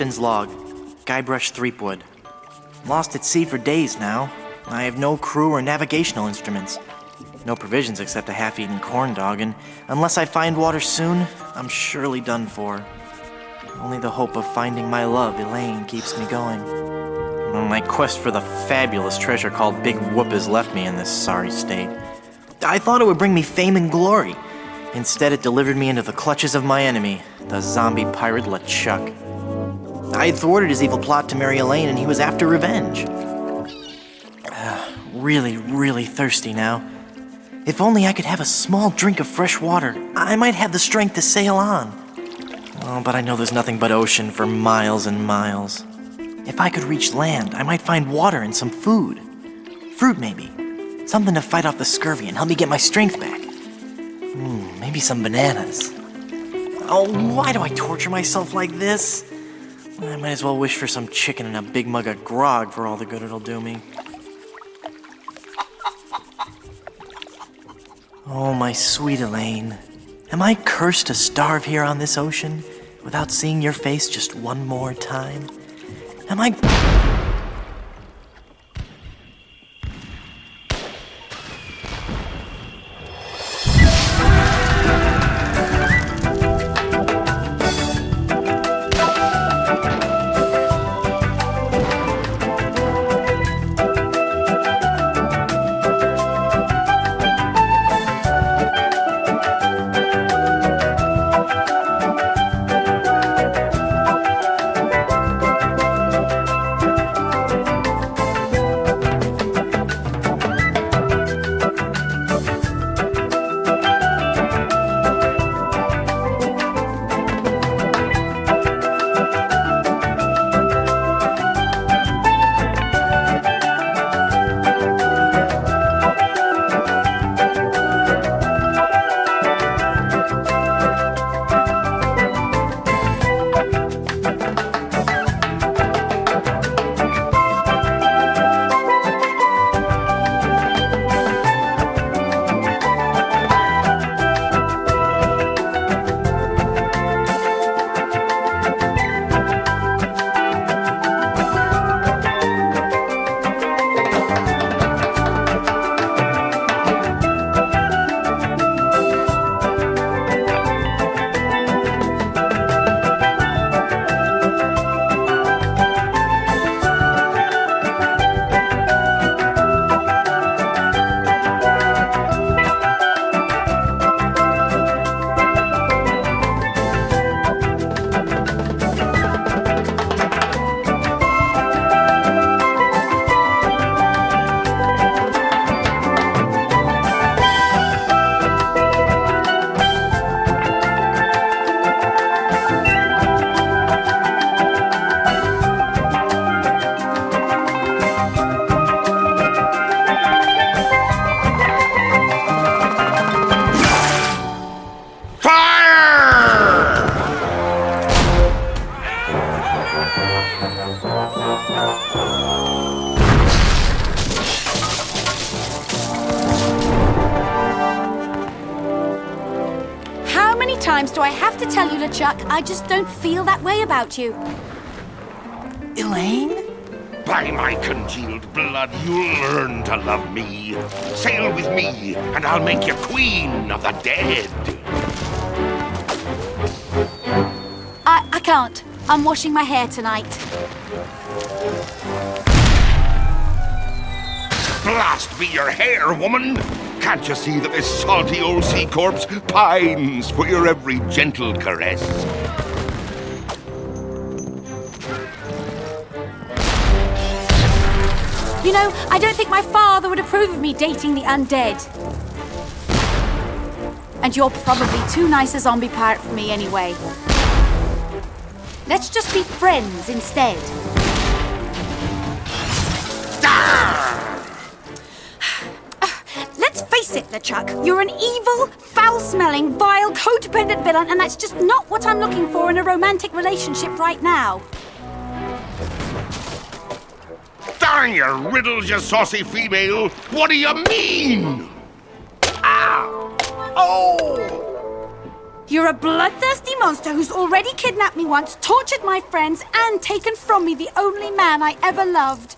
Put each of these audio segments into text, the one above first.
captain's log. Guybrush Threepwood. Lost at sea for days now. I have no crew or navigational instruments. No provisions except a half-eaten corn dog, and unless I find water soon, I'm surely done for. Only the hope of finding my love, Elaine, keeps me going. My quest for the fabulous treasure called Big Whoop has left me in this sorry state. I thought it would bring me fame and glory. Instead, it delivered me into the clutches of my enemy, the zombie pirate LeChuck. I had thwarted his evil plot to marry Elaine, and he was after revenge. Really, really thirsty now. If only I could have a small drink of fresh water, I might have the strength to sail on. Oh, but I know there's nothing but ocean for miles and miles. If I could reach land, I might find water and some food. Fruit, maybe. Something to fight off the scurvy and help me get my strength back. Maybe some bananas. Oh, why do I torture myself like this? I might as well wish for some chicken and a big mug of grog for all the good it'll do me. Oh, my sweet Elaine. Am I cursed to starve here on this ocean without seeing your face just one more time? Am I... How many times do I have to tell you, LeChuck, I just don't feel that way about you? Elaine? By my congealed blood, you'll learn to love me. Sail with me, and I'll make you queen of the dead. I can't. I'm washing my hair tonight. Blast be your hair, woman! Can't you see that this salty old sea corpse pines for your every gentle caress? You know, I don't think my father would approve of me dating the undead. And you're probably too nice a zombie pirate for me anyway. Let's just be friends instead. Let's face it, LeChuck. You're an evil, foul-smelling, vile, codependent villain, and that's just not what I'm looking for in a romantic relationship right now. Darn your riddles, you saucy female! What do you mean? Ow! Oh! You're a bloodthirsty monster who's already kidnapped me once, tortured my friends, and taken from me the only man I ever loved.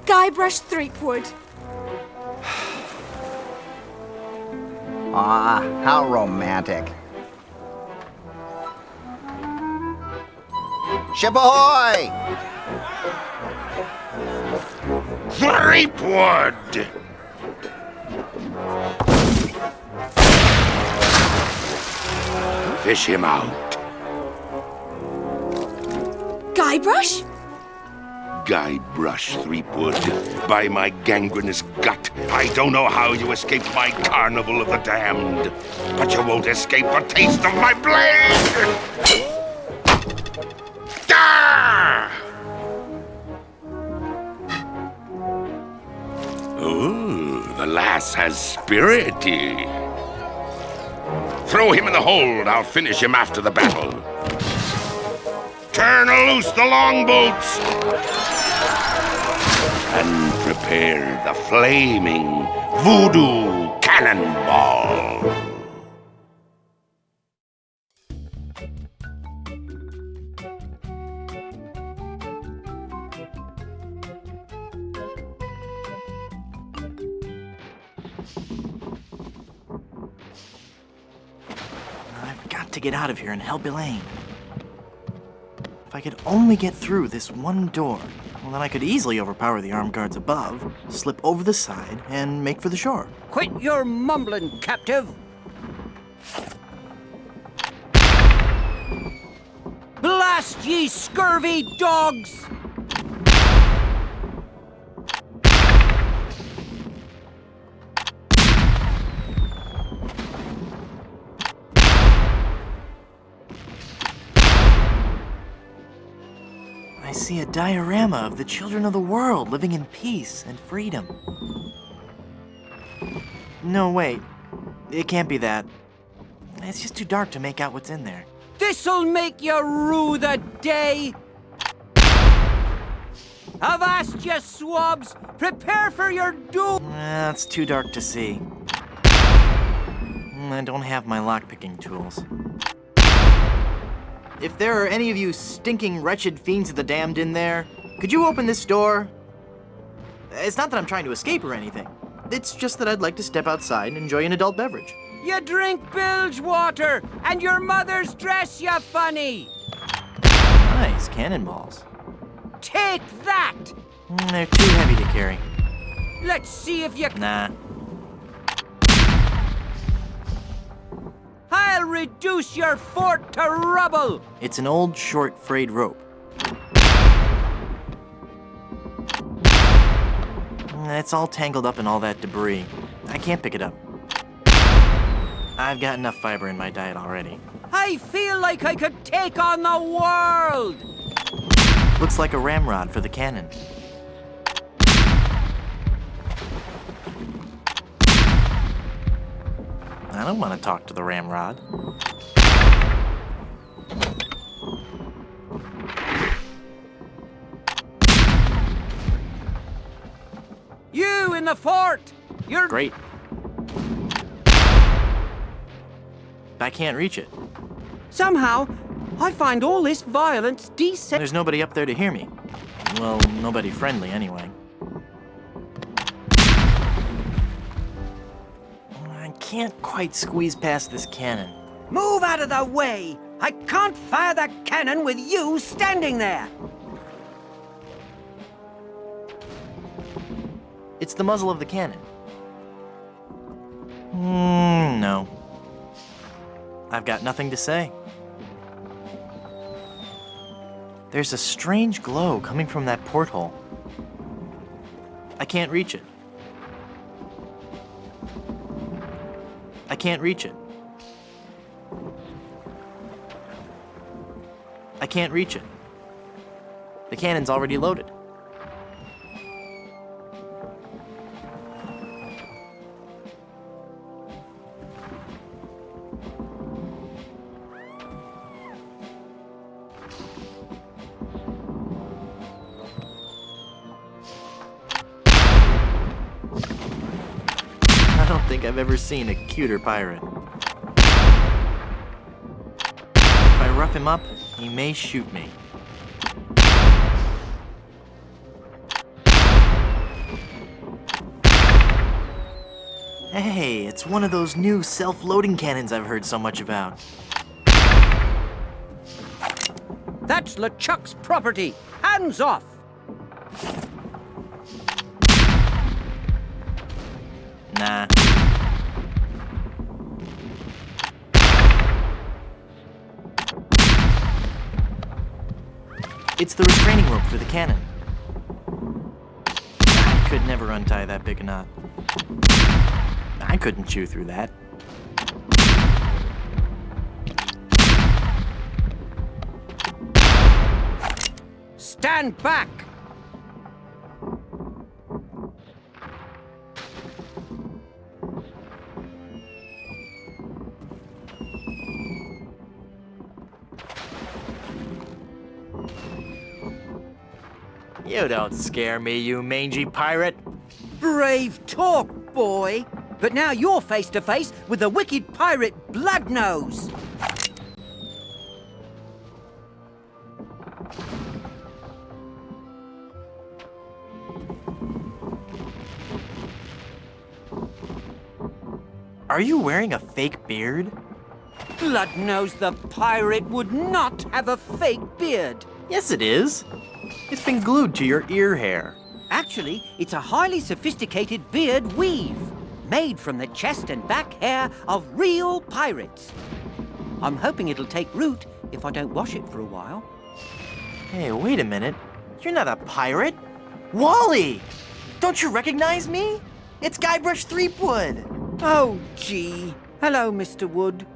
Guybrush Threepwood. Ah, how romantic. Ship ahoy! Threepwood! Fish him out. Guybrush? Guybrush Threepwood, by my gangrenous gut, I don't know how you escaped my carnival of the damned, but you won't escape a taste of my blade! Ah! Ooh, the lass has spirity. Throw him in the hold. I'll finish him after the battle. Turn loose the longboats! And prepare the flaming voodoo cannonball. I've got to get out of here and help Elaine. If I could only get through this one door, well, then I could easily overpower the armed guards above, slip over the side, and make for the shore. Quit your mumbling, captive! Blast ye scurvy dogs! I see a diorama of the children of the world living in peace and freedom. No, wait. It can't be that. It's just too dark to make out what's in there. This'll make you rue the day! Avast, ye swabs! Prepare for your doom! It's too dark to see. I don't have my lockpicking tools. If there are any of you stinking, wretched fiends of the damned in there, could you open this door? It's not that I'm trying to escape or anything. It's just that I'd like to step outside and enjoy an adult beverage. You drink bilge water, and your mother's dress, you funny! Nice cannonballs. Take that! They're too heavy to carry. Let's see if you... Nah. I'll reduce your fort to rubble! It's an old, short, frayed rope. It's all tangled up in all that debris. I can't pick it up. I've got enough fiber in my diet already. I feel like I could take on the world! Looks like a ramrod for the cannon. I don't want to talk to the ramrod. You in the fort! You're... Great. I can't reach it. Somehow, I find all this violence decent. There's nobody up there to hear me. Well, nobody friendly anyway. I can't quite squeeze past this cannon. Move out of the way! I can't fire the cannon with you standing there! It's the muzzle of the cannon. No. I've got nothing to say. There's a strange glow coming from that porthole. I can't reach it. I can't reach it. I can't reach it. The cannon's already loaded. I don't think I've ever seen a cuter pirate. rough him up, he may shoot me. Hey, it's one of those new self-loading cannons I've heard so much about. That's LeChuck's property. Hands off. Nah. It's the restraining rope for the cannon. I could never untie that big a knot. I couldn't chew through that. Stand back. You don't scare me, you mangy pirate. Brave talk, boy. But now you're face to face with the wicked pirate Bloodnose. Are you wearing a fake beard? Bloodnose the pirate would not have a fake beard. Yes, it is. It's been glued to your ear hair. Actually, it's a highly sophisticated beard weave, made from the chest and back hair of real pirates. I'm hoping it'll take root if I don't wash it for a while. Hey, wait a minute. You're not a pirate. Wally! Don't you recognize me? It's Guybrush Threepwood. Oh, gee. Hello, Mr. Wood.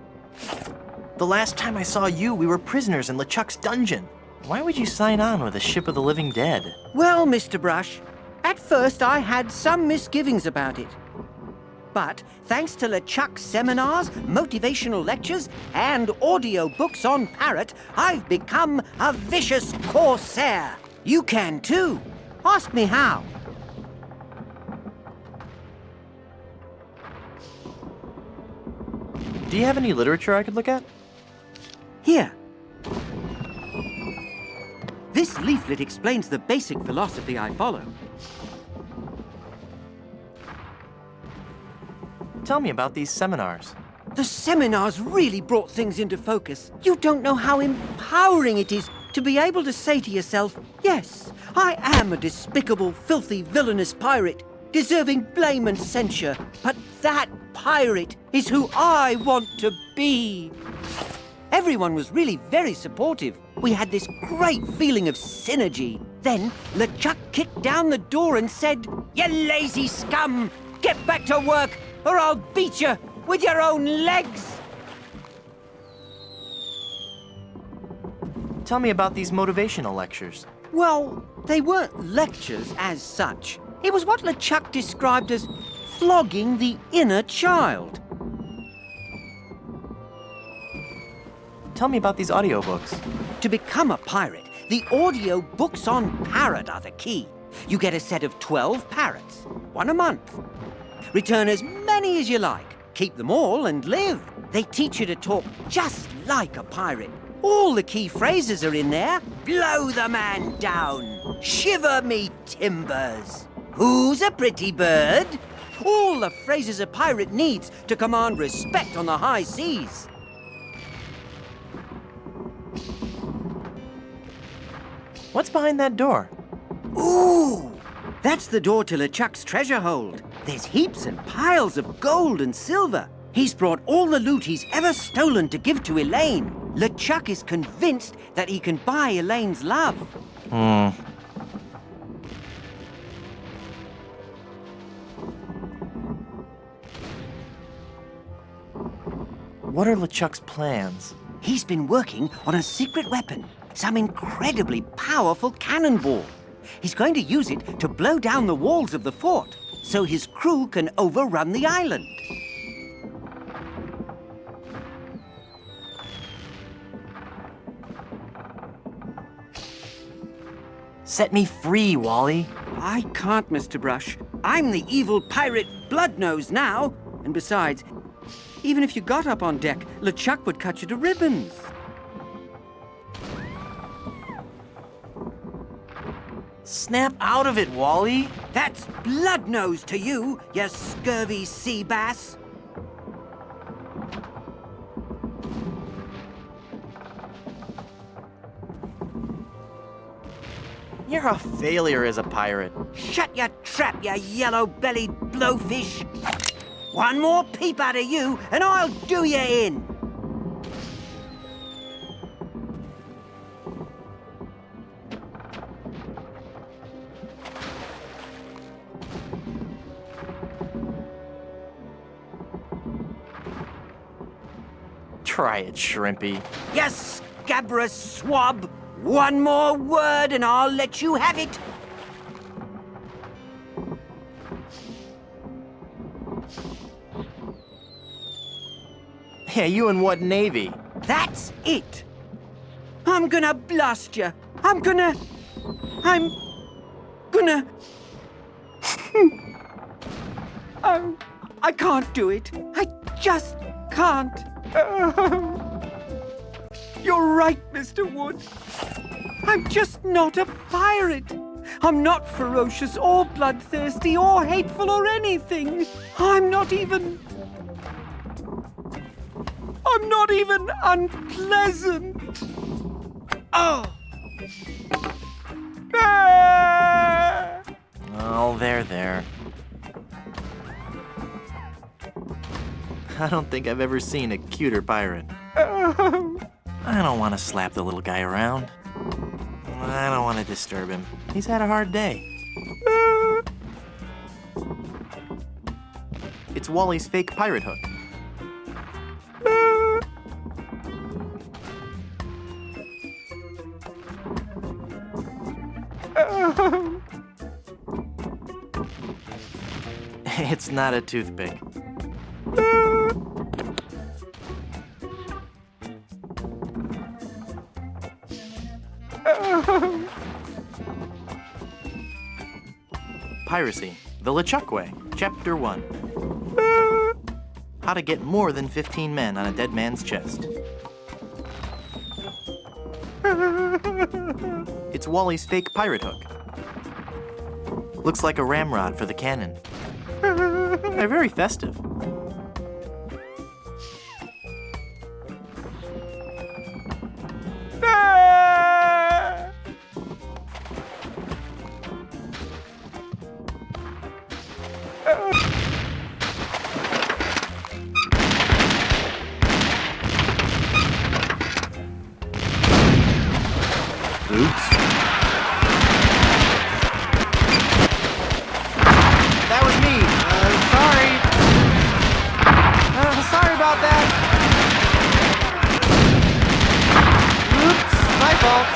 The last time I saw you, we were prisoners in LeChuck's dungeon. Why would you sign on with a ship of the living dead? Well, Mr. Brush, at first I had some misgivings about it. But thanks to LeChuck's seminars, motivational lectures, and audio books on Parrot, I've become a vicious corsair. You can too. Ask me how. Do you have any literature I could look at? Here. This leaflet explains the basic philosophy I follow. Tell me about these seminars. The seminars really brought things into focus. You don't know how empowering it is to be able to say to yourself, yes, I am a despicable, filthy, villainous pirate, deserving blame and censure, but that pirate is who I want to be. Everyone was really very supportive. We had this great feeling of synergy. Then LeChuck kicked down the door and said, "You lazy scum! Get back to work, or I'll beat you with your own legs!" Tell me about these motivational lectures. Well, they weren't lectures as such. It was what LeChuck described as flogging the inner child. Tell me about these audiobooks. To become a pirate, the audio books on Parrot are the key. You get a set of 12 parrots, one a month. Return as many as you like. Keep them all and live. They teach you to talk just like a pirate. All the key phrases are in there. Blow the man down. Shiver me timbers. Who's a pretty bird? All the phrases a pirate needs to command respect on the high seas. What's behind that door? Ooh! That's the door to LeChuck's treasure hold. There's heaps and piles of gold and silver. He's brought all the loot he's ever stolen to give to Elaine. LeChuck is convinced that he can buy Elaine's love. What are LeChuck's plans? He's been working on a secret weapon, some incredibly powerful cannonball. He's going to use it to blow down the walls of the fort, so his crew can overrun the island. Set me free, Wally. I can't, Mr. Brush. I'm the evil pirate Bloodnose now. And besides, even if you got up on deck, LeChuck would cut you to ribbons. Snap out of it, Wally. That's blood nose to you, you scurvy sea bass. You're a failure as a pirate. Shut your trap, you yellow-bellied blowfish. One more peep out of you, and I'll do you in. Try it, Shrimpy. You scabrous swab. One more word, and I'll let you have it. Yeah, you in what navy? That's it. I'm gonna blast you. I'm gonna... Oh, I can't do it. I just can't. You're right, Mr. Wood. I'm just not a pirate. I'm not ferocious or bloodthirsty or hateful or anything. I'm not even unpleasant. Oh. Ah! Oh, there. I don't think I've ever seen a cuter pirate. I don't want to slap the little guy around. I don't want to disturb him. He's had a hard day. It's Wally's fake pirate hook. It's not a toothpick. Piracy, the LeChuck Way, Chapter 1. How to get more than 15 men on a dead man's chest. It's Wally's fake pirate hook. Looks like a ramrod for the cannon. They're very festive. Oops. That was me. Sorry. Sorry about that. Oops, my fault.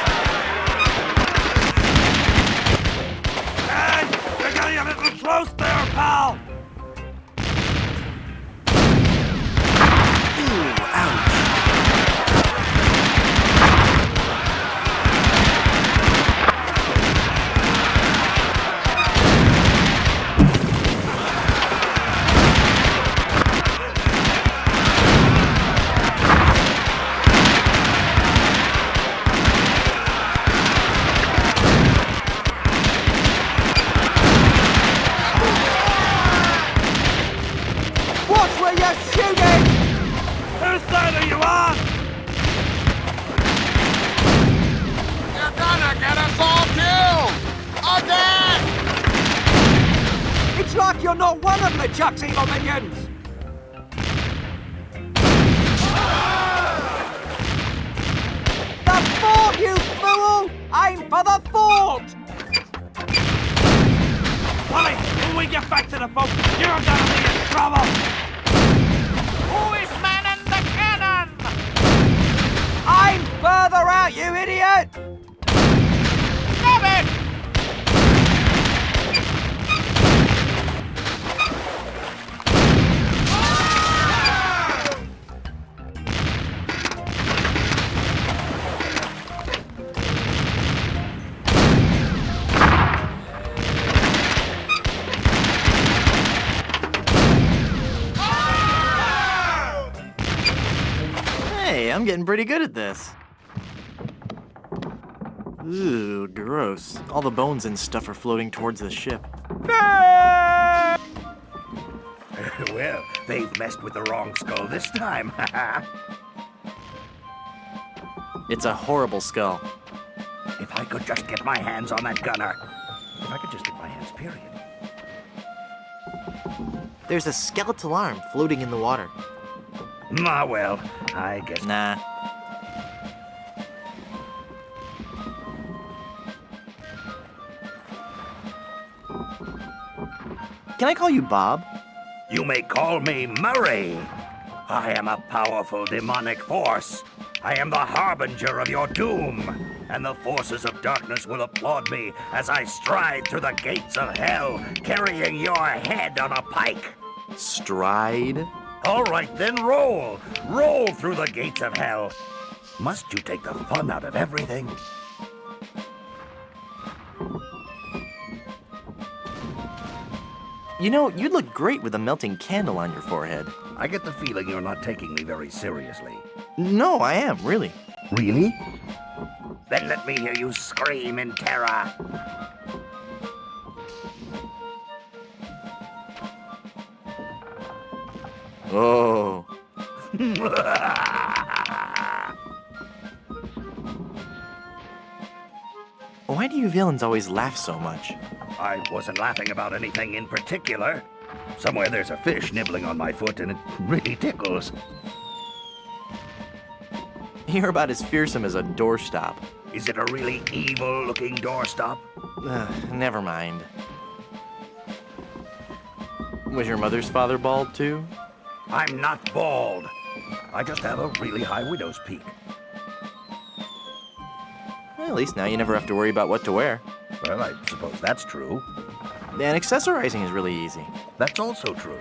Hey, you're getting a little close there, pal! Ooh, ouch. Watch where you're shooting! Whose side are you on? You're gonna get us all killed! Again! It's like you're not one of LeChuck's evil minions! The fort, you fool! Aim for the fort! Wally, when we get back to the boat, you're gonna be in trouble! Who is manning the cannon? Aim further out, you idiot! Damn it! Hey, I'm getting pretty good at this. Ooh, gross. All the bones and stuff are floating towards the ship. Well, they've messed with the wrong skull this time. It's a horrible skull. If I could just get my hands on that gunner. If I could just get my hands, period. There's a skeletal arm floating in the water. Ah, well, I guess. Nah. Can I call you Bob? You may call me Murray. I am a powerful demonic force. I am the harbinger of your doom, and the forces of darkness will applaud me as I stride through the gates of hell, carrying your head on a pike. Stride? All right, then roll. Roll through the gates of hell. Must you take the fun out of everything? You know, you'd look great with a melting candle on your forehead. I get the feeling you're not taking me very seriously. No, I am, really. Really? Then let me hear you scream in terror. Oh. Why do you villains always laugh so much? I wasn't laughing about anything in particular. Somewhere there's a fish nibbling on my foot and it really tickles. You're about as fearsome as a doorstop. Is it a really evil-looking doorstop? Never mind. Was your mother's father bald too? I'm not bald. I just have a really high widow's peak. Well, at least now you never have to worry about what to wear. Well, I suppose that's true. And accessorizing is really easy. That's also true.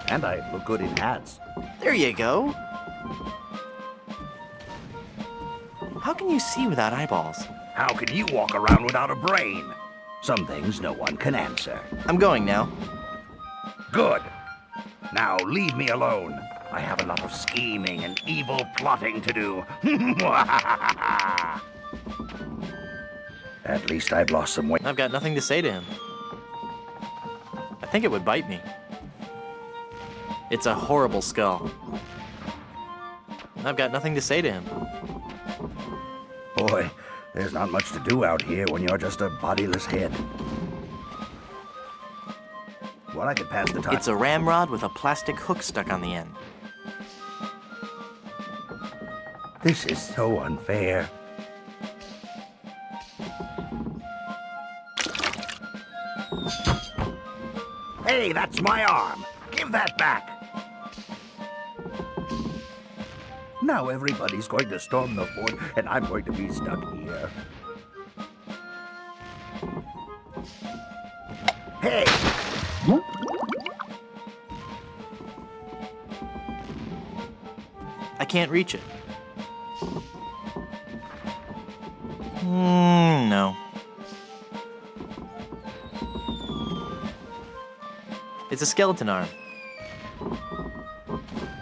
And I look good in hats. There you go. How can you see without eyeballs? How can you walk around without a brain? Some things no one can answer. I'm going now. Good. Now leave me alone. I have a lot of scheming and evil plotting to do. At least I've lost some weight. I've got nothing to say to him. I think it would bite me. It's a horrible skull. I've got nothing to say to him. Boy, there's not much to do out here when you're just a bodiless head. Well, I could pass the time. It's a ramrod with a plastic hook stuck on the end. This is so unfair. Hey, that's my arm. Give that back. Now everybody's going to storm the fort, and I'm going to be stuck here. Hey! I can't reach it. No. It's a skeleton arm.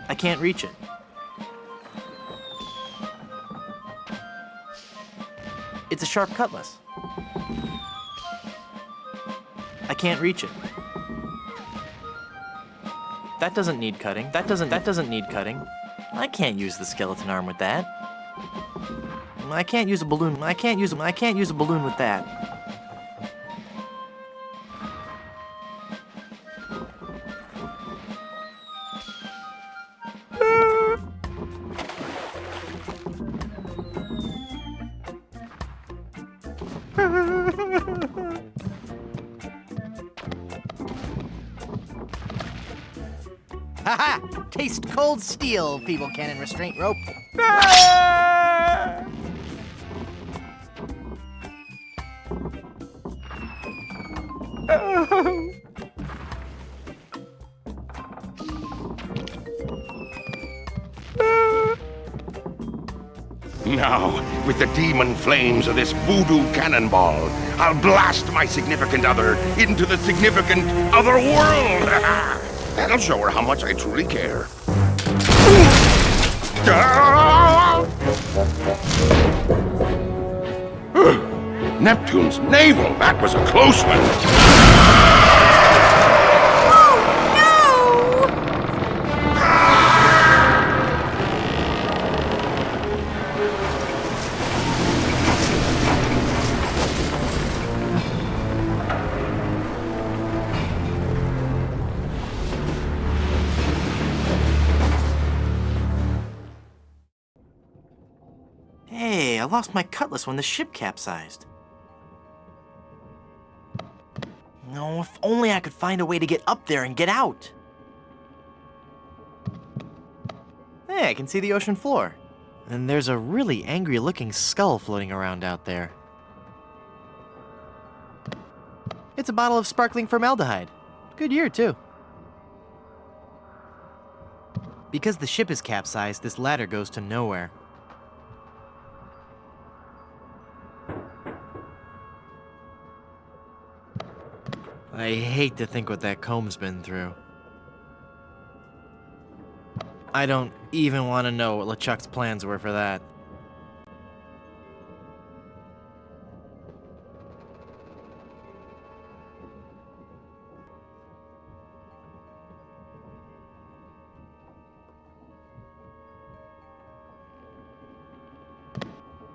I can't reach it. It's a sharp cutlass. I can't reach it. That doesn't need cutting. That doesn't need cutting. I can't use the skeleton arm with that. I can't use a balloon. I can't use a balloon with that. Ha-ha! Taste cold steel, feeble cannon restraint rope. Now, with the demon flames of this voodoo cannonball, I'll blast my significant other into the significant other world. That'll show her how much I truly care. Neptune's navel! That was a close one! Oh, no! Hey, I lost my cutlass when the ship capsized. No, if only I could find a way to get up there and get out. Hey, I can see the ocean floor. And there's a really angry-looking skull floating around out there. It's a bottle of sparkling formaldehyde. Good year, too. Because the ship is capsized, this ladder goes to nowhere. I hate to think what that comb's been through. I don't even want to know what LeChuck's plans were for that.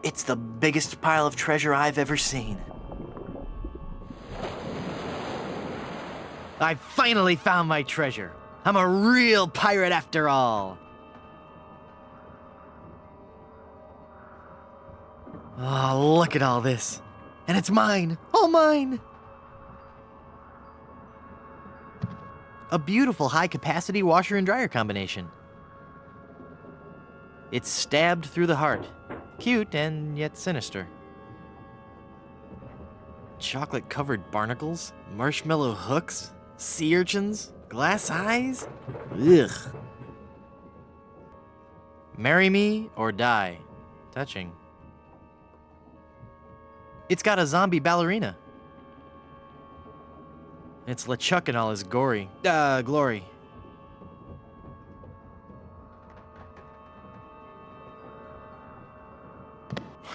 It's the biggest pile of treasure I've ever seen. I finally found my treasure. I'm a real pirate after all. Oh, look at all this. And it's mine. All mine. A beautiful high-capacity washer and dryer combination. It's stabbed through the heart. Cute and yet sinister. Chocolate-covered barnacles, marshmallow hooks, sea urchins, glass eyes? Ugh. Marry me or die. Touching. It's got a zombie ballerina. It's LeChuck in all his glory.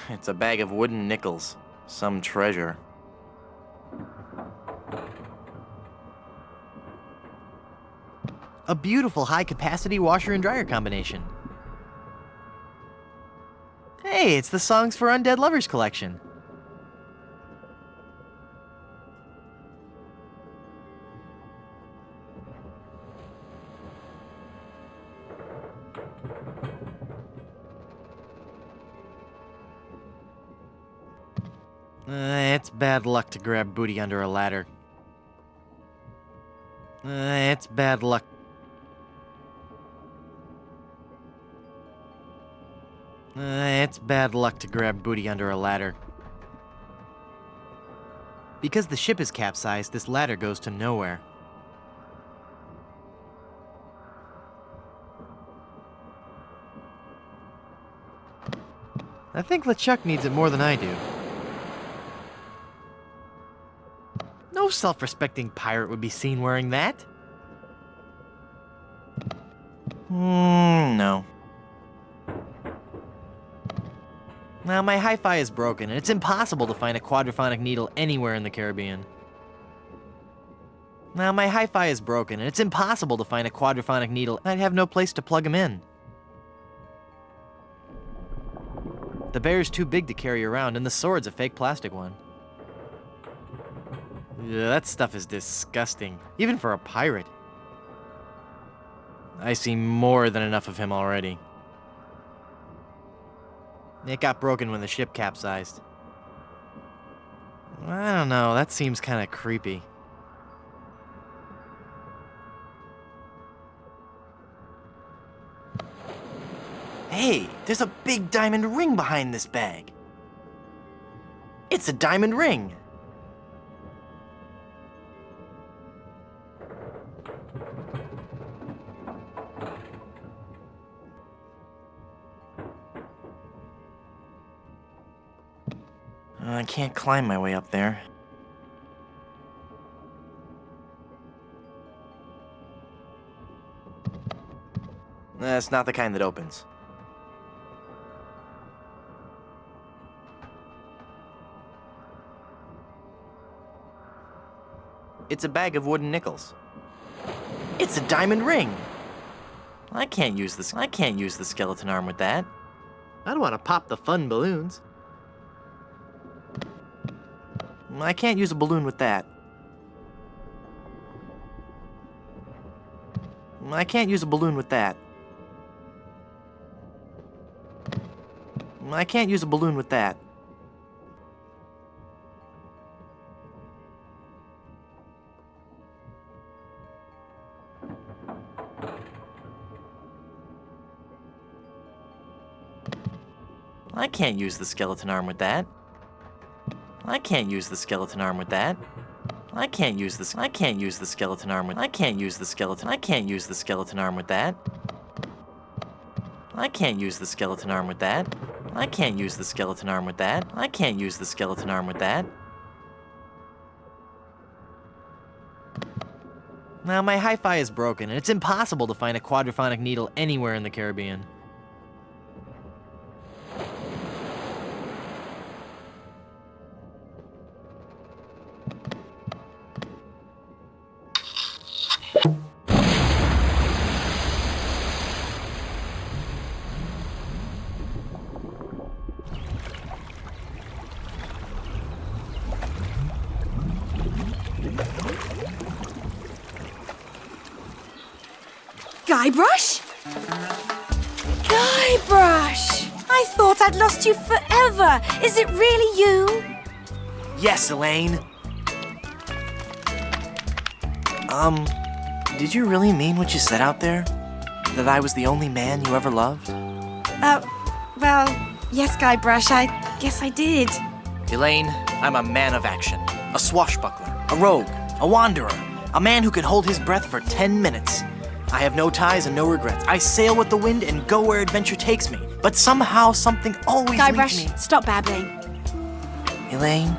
It's a bag of wooden nickels. Some treasure. A beautiful high-capacity washer and dryer combination. Hey, it's the Songs for Undead Lovers collection. It's bad luck to grab booty under a ladder. It's bad luck. It's bad luck to grab booty under a ladder. Because the ship is capsized, this ladder goes to nowhere. I think LeChuck needs it more than I do. No self-respecting pirate would be seen wearing that. No. Now, my hi-fi is broken, and it's impossible to find a quadraphonic needle anywhere in the Caribbean. Now, my hi-fi is broken, and it's impossible to find a quadraphonic needle. I'd have no place to plug them in. The bear's too big to carry around, and the sword's a fake plastic one. Yeah, that stuff is disgusting, even for a pirate. I see more than enough of him already. It got broken when the ship capsized. I don't know, that seems kind of creepy. Hey, there's a big diamond ring behind this bag. It's a diamond ring. I can't climb my way up there. That's not the kind that opens. It's a bag of wooden nickels. It's a diamond ring. I can't use the skeleton arm with that. I don't want to pop the fun balloons. I can't use a balloon with that. I can't use a balloon with that. I can't use a balloon with that. I can't use the skeleton arm with that. I can't use the skeleton arm with that. I can't use the skeleton arm with I can't use the skeleton arm with that. I can't use the skeleton arm with that. I can't use the skeleton arm with that. I can't use the skeleton arm with that. Now my hi-fi is broken and it's impossible to find a quadraphonic needle anywhere in the Caribbean. Guybrush? Guybrush! I thought I'd lost you forever. Is it really you? Yes, Elaine. Did you really mean what you said out there? That I was the only man you ever loved? Well, yes, Guybrush, I guess I did. Elaine, I'm a man of action. A swashbuckler, a rogue, a wanderer, a man who can hold his breath for 10 minutes. I have no ties and no regrets. I sail with the wind and go where adventure takes me. But somehow, something always leads Guybrush, me. stop babbling. Elaine,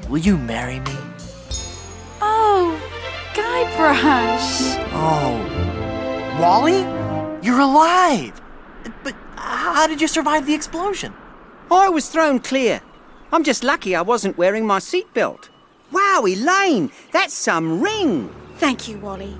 will you marry me? Oh, Guybrush. Oh, Wally? You're alive! But how did you survive the explosion? I was thrown clear. I'm just lucky I wasn't wearing my seatbelt. Wow, Elaine, that's some ring. Thank you, Wally.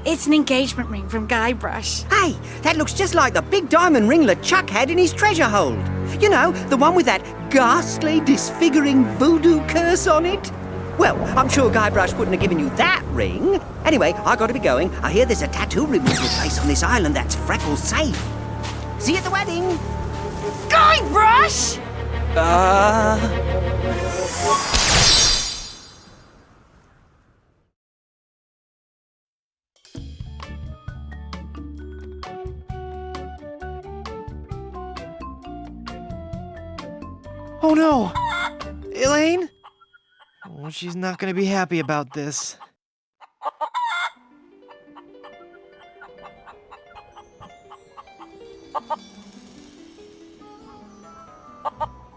It's an engagement ring from Guybrush. Hey, that looks just like the big diamond ring LeChuck had in his treasure hold. You know, the one with that ghastly, disfiguring voodoo curse on it. Well, I'm sure Guybrush wouldn't have given you that ring. Anyway, I gotta be going. I hear there's a tattoo removal place on this island that's Freckles safe. See you at the wedding. Guybrush! Oh no! Elaine? Oh, she's not gonna be happy about this.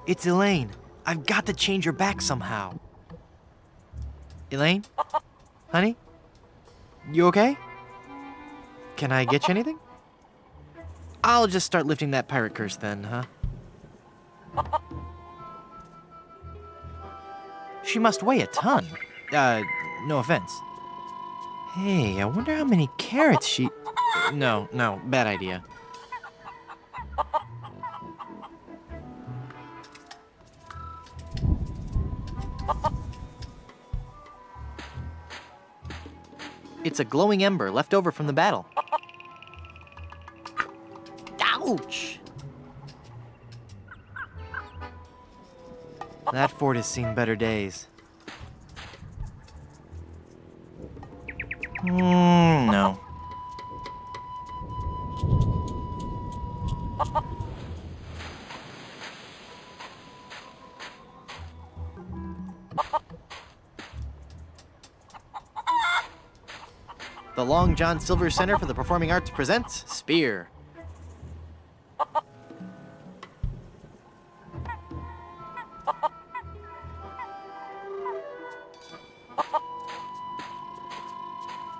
It's Elaine. I've got to change her back somehow. Elaine? Honey? You okay? Can I get you anything? I'll just start lifting that pirate curse then, huh? She must weigh a ton. No offense. Hey, I wonder how many carrots she... No, bad idea. It's a glowing ember left over from the battle. Ouch! That fort has seen better days. No. The Long John Silver Center for the Performing Arts presents Spear.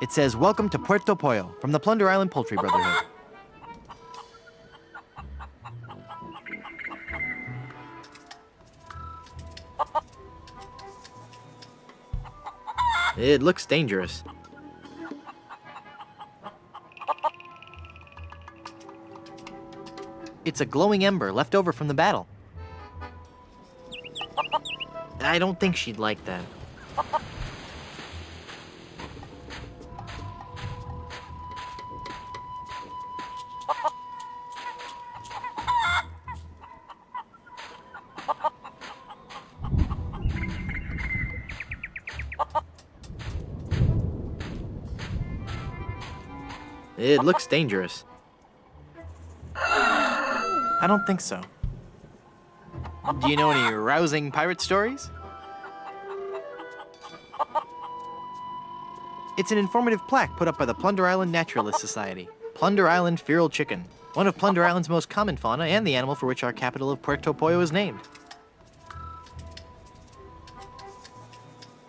It says, "Welcome to Puerto Pollo from the Plunder Island Poultry Brotherhood." It looks dangerous. It's a glowing ember left over from the battle. I don't think she'd like that. It looks dangerous. I don't think so. Do you know any rousing pirate stories? It's an informative plaque put up by the Plunder Island Naturalist Society. Plunder Island feral chicken, one of Plunder Island's most common fauna and the animal for which our capital of Puerto Pollo is named.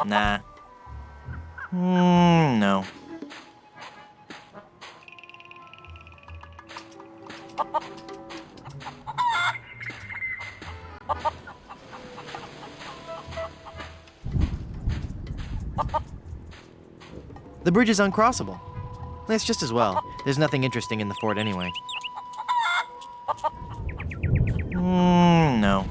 Nah. No. The bridge is uncrossable. That's just as well. There's nothing interesting in the fort anyway. No.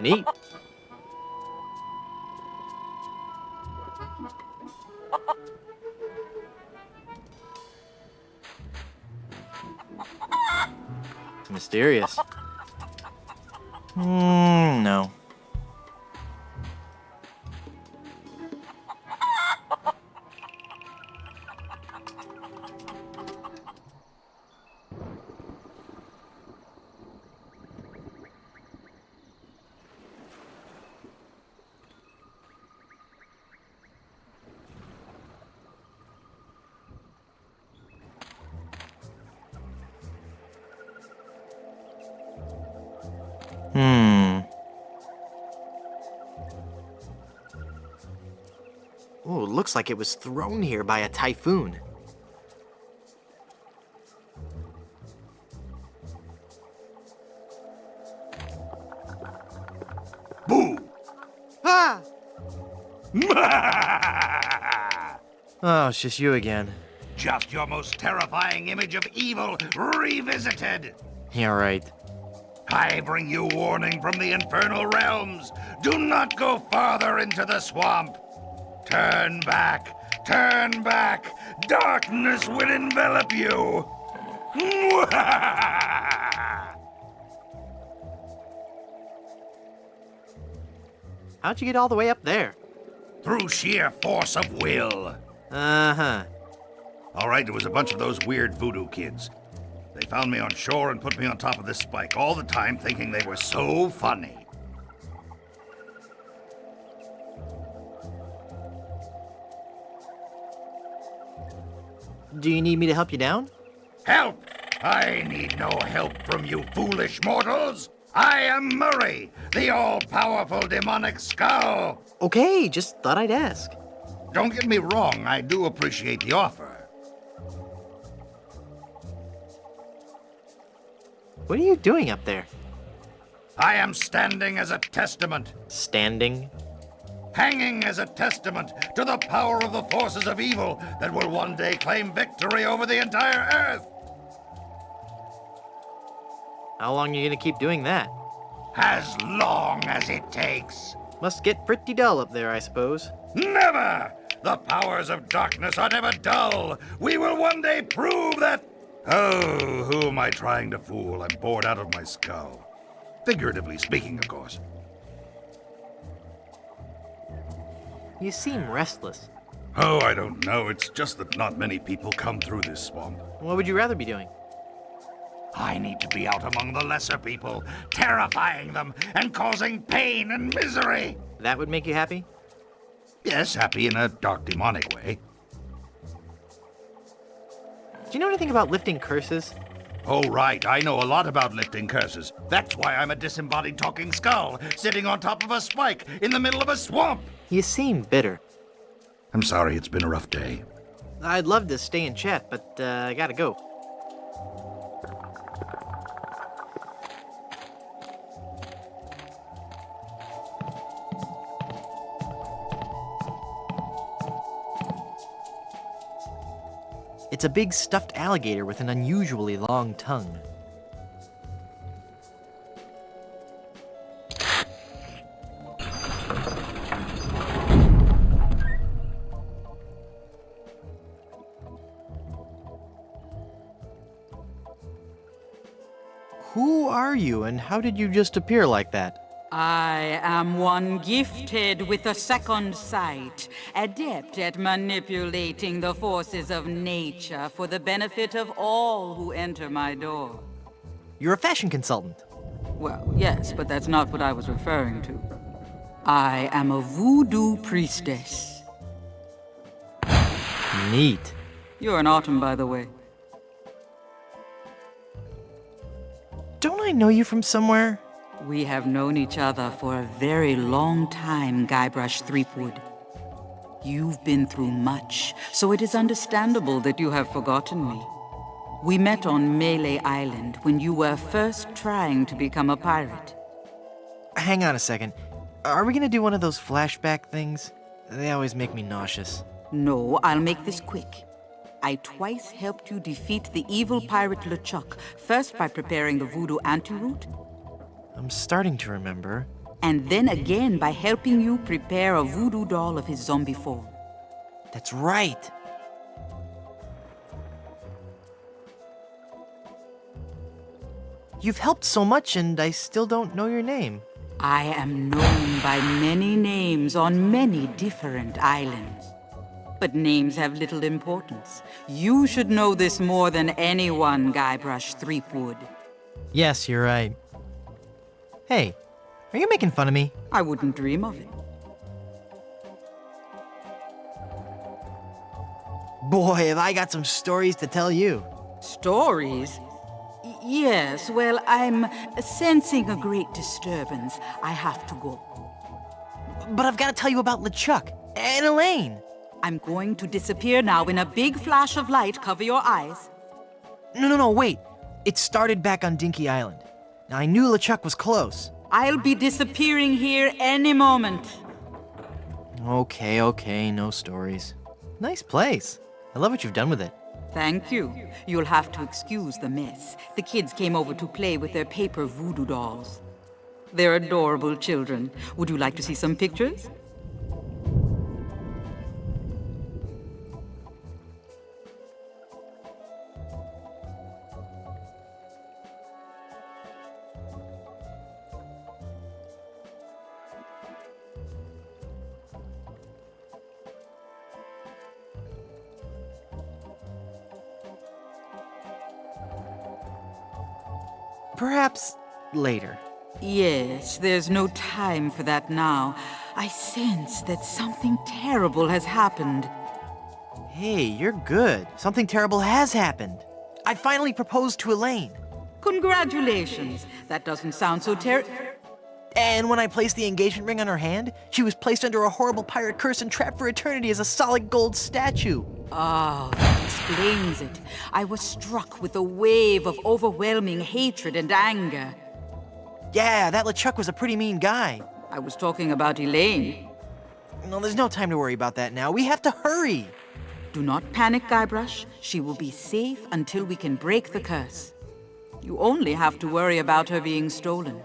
Neat. Mysterious. No. Oh, looks like it was thrown here by a typhoon. Boo! Ah! Oh, it's just you again. Just your most terrifying image of evil revisited. Yeah, right. I bring you warning from the infernal realms. Do not go farther into the swamp. Turn back. Turn back. Darkness will envelop you. How'd you get all the way up there? Through sheer force of will. Uh-huh. All right, there was a bunch of those weird voodoo kids. They found me on shore and put me on top of this spike all the time, thinking they were so funny. Do you need me to help you down? Help! I need no help from you foolish mortals. I am Murray, the all-powerful demonic skull. Okay, just thought I'd ask. Don't get me wrong, I do appreciate the offer. What are you doing up there? I am standing as a testament, Standing? hanging as a testament to the power of the forces of evil that will one day claim victory over the entire Earth. How long are you gonna keep doing that? as long as it takes. Must get pretty dull up there, I suppose. Never! The powers of darkness are never dull. We will one day prove that... Oh, who am I trying to fool? I'm bored out of my skull. Figuratively speaking, of course. You seem restless. Oh, I don't know. It's just that not many people come through this swamp. What would you rather be doing? I need to be out among the lesser people, terrifying them and causing pain and misery. That would make you happy? Yes, happy in a dark, demonic way. Do you know anything about lifting curses? Oh, right. I know a lot about lifting curses. That's why I'm a disembodied talking skull, sitting on top of a spike in the middle of a swamp. You seem bitter. I'm sorry, it's been a rough day. I'd love to stay and chat, but I gotta go. It's a big stuffed alligator with an unusually long tongue. Who are you, and how did you just appear like that? I am one gifted with a second sight, adept at manipulating the forces of nature for the benefit of all who enter my door. You're a fashion consultant. Well, yes, but that's not what I was referring to. I am a voodoo priestess. Neat. You're an autumn, by the way. Don't I know you from somewhere? We have known each other for a very long time, Guybrush Threepwood. You've been through much, so it is understandable that you have forgotten me. We met on Melee Island when you were first trying to become a pirate. Hang on a second. Are we gonna do one of those flashback things? They always make me nauseous. No, I'll make this quick. I twice helped you defeat the evil pirate LeChuck, first by preparing the voodoo antidote, I'm starting to remember. and then again by helping you prepare a voodoo doll of his zombie form. That's right. You've helped so much, and I still don't know your name. I am known by many names on many different islands. But names have little importance. You should know this more than anyone, Guybrush Threepwood. Yes, you're right. Hey, are you making fun of me? I wouldn't dream of it. Boy, have I got some stories to tell you. Stories? Yes, well, I'm sensing a great disturbance. I have to go. But I've got to tell you about LeChuck and Elaine. I'm going to disappear now in a big flash of light. Cover your eyes. No, wait. It started back on Dinky Island. Now, I knew LeChuck was close. I'll be disappearing here any moment. Okay, no stories. Nice place. I love what you've done with it. Thank you. You'll have to excuse the mess. The kids came over to play with their paper voodoo dolls. They're adorable children. Would you like to see some pictures? Perhaps later. Yes, there's no time for that now. I sense that something terrible has happened. Hey, you're good. Something terrible has happened. I finally proposed to Elaine. Congratulations. That doesn't sound so And when I placed the engagement ring on her hand, she was placed under a horrible pirate curse and trapped for eternity as a solid gold statue. Oh, that explains it. I was struck with a wave of overwhelming hatred and anger. Yeah, that LeChuck was a pretty mean guy. I was talking about Elaine. No, there's no time to worry about that now. We have to hurry. Do not panic, Guybrush. She will be safe until we can break the curse. You only have to worry about her being stolen.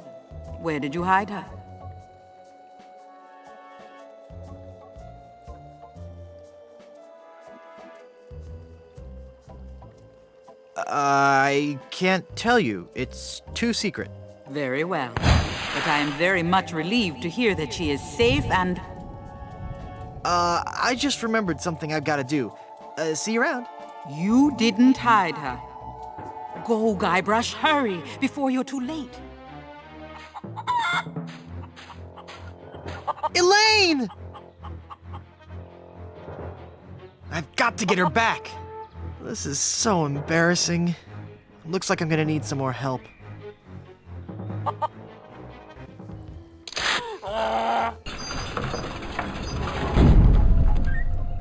Where did you hide her? I can't tell you. It's too secret. Very well. But I am very much relieved to hear that she is safe and... I just remembered something I've got to do. See you around. You didn't hide her. Go, Guybrush, hurry, before you're too late. Elaine! I've got to get her back. This is so embarrassing. Looks like I'm gonna need some more help.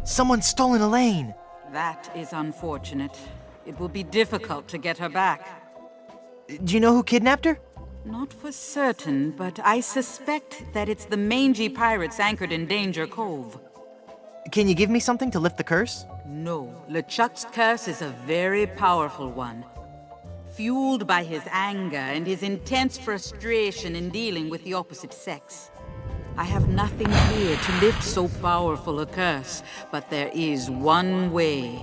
Someone's stolen Elaine. That is unfortunate. It will be difficult to get her back. Do you know who kidnapped her? Not for certain, but I suspect that it's the mangy pirates anchored in Danger Cove. Can you give me something to lift the curse? No, LeChuck's curse is a very powerful one. Fueled by his anger and his intense frustration in dealing with the opposite sex. I have nothing here to lift so powerful a curse, but there is one way.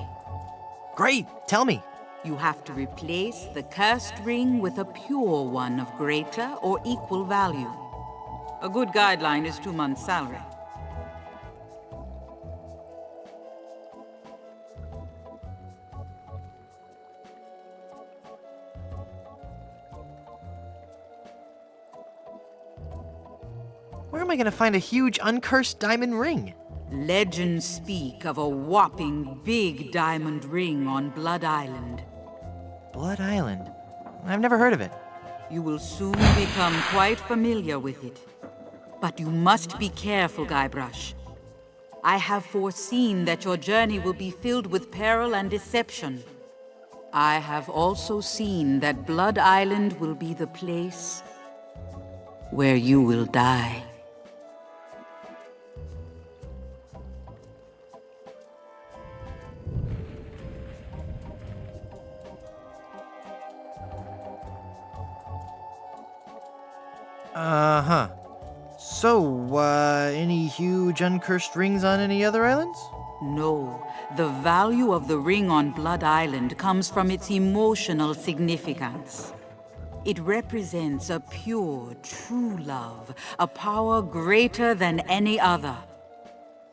Great, tell me. You have to replace the cursed ring with a pure one of greater or equal value. A good guideline is 2 months' salary. Where am I gonna find a huge uncursed diamond ring? Legends speak of a whopping big diamond ring on Blood Island. Blood Island? I've never heard of it. You will soon become quite familiar with it. But you must be careful, Guybrush. I have foreseen that your journey will be filled with peril and deception. I have also seen that Blood Island will be the place where you will die. Uh-huh. So, any huge uncursed rings on any other islands? No, the value of the ring on Blood Island comes from its emotional significance. It represents a pure, true love, a power greater than any other.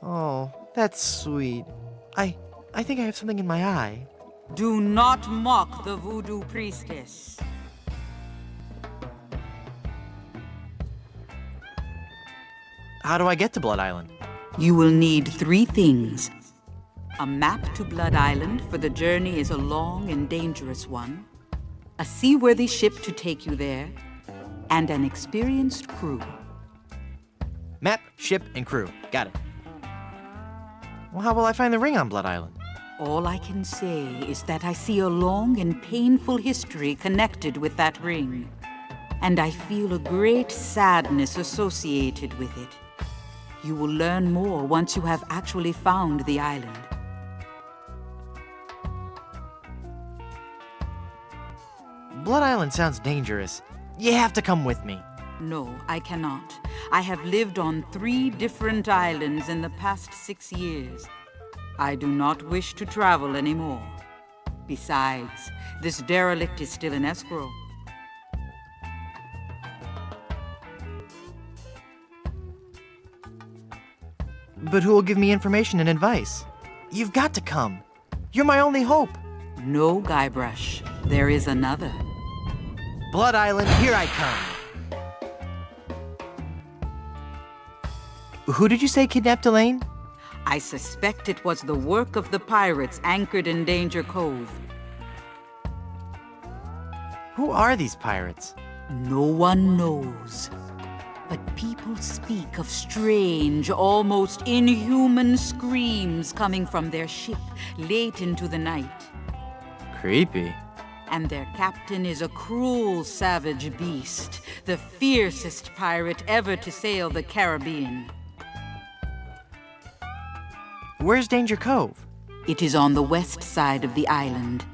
Oh, that's sweet. I think I have something in my eye. Do not mock the voodoo priestess. How do I get to Blood Island? You will need 3 things. A map to Blood Island, for the journey is a long and dangerous one. A seaworthy ship to take you there. And an experienced crew. Map, ship, and crew. Got it. Well, how will I find the ring on Blood Island? All I can say is that I see a long and painful history connected with that ring. And I feel a great sadness associated with it. You will learn more once you have actually found the island. Blood Island sounds dangerous. You have to come with me. No, I cannot. I have lived on 3 different islands in the past 6 years. I do not wish to travel anymore. Besides, this derelict is still in escrow. But who will give me information and advice? You've got to come. You're my only hope. No, Guybrush. There is another. Blood Island, here I come. Who did you say kidnapped Elaine? I suspect it was the work of the pirates anchored in Danger Cove. Who are these pirates? No one knows. But people speak of strange, almost inhuman screams coming from their ship late into the night. Creepy. And their captain is a cruel, savage beast, the fiercest pirate ever to sail the Caribbean. Where's Danger Cove? It is on the west side of the island.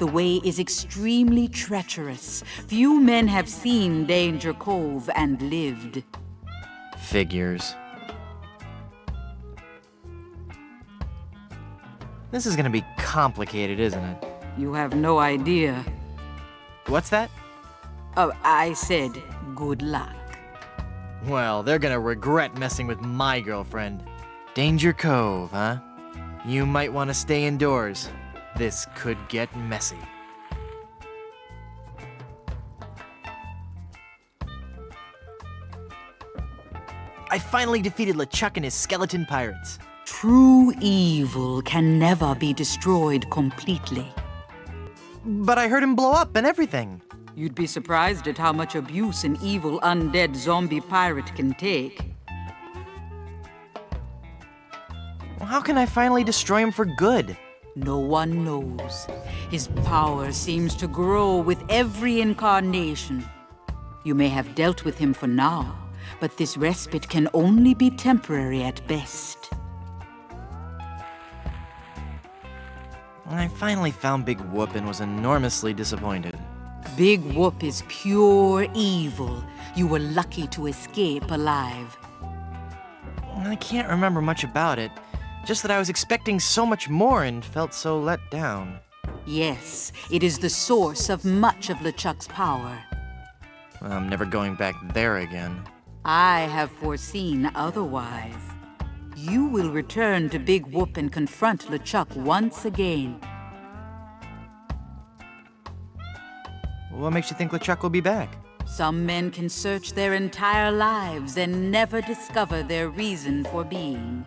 The way is extremely treacherous. Few men have seen Danger Cove and lived. Figures. This is gonna be complicated, isn't it? You have no idea. What's that? Oh, I said good luck. Well, they're gonna regret messing with my girlfriend. Danger Cove, huh? You might want to stay indoors. This could get messy. I finally defeated LeChuck and his skeleton pirates. True evil can never be destroyed completely. But I heard him blow up and everything. You'd be surprised at how much abuse an evil undead zombie pirate can take. Well, how can I finally destroy him for good? No one knows. His power seems to grow with every incarnation. You may have dealt with him for now, but this respite can only be temporary at best. I finally found Big Whoop and was enormously disappointed. Big Whoop is pure evil. You were lucky to escape alive. I can't remember much about it, just that I was expecting so much more and felt so let down. Yes, it is the source of much of LeChuck's power. I'm never going back there again. I have foreseen otherwise. You will return to Big Whoop and confront LeChuck once again. What makes you think LeChuck will be back? Some men can search their entire lives and never discover their reason for being.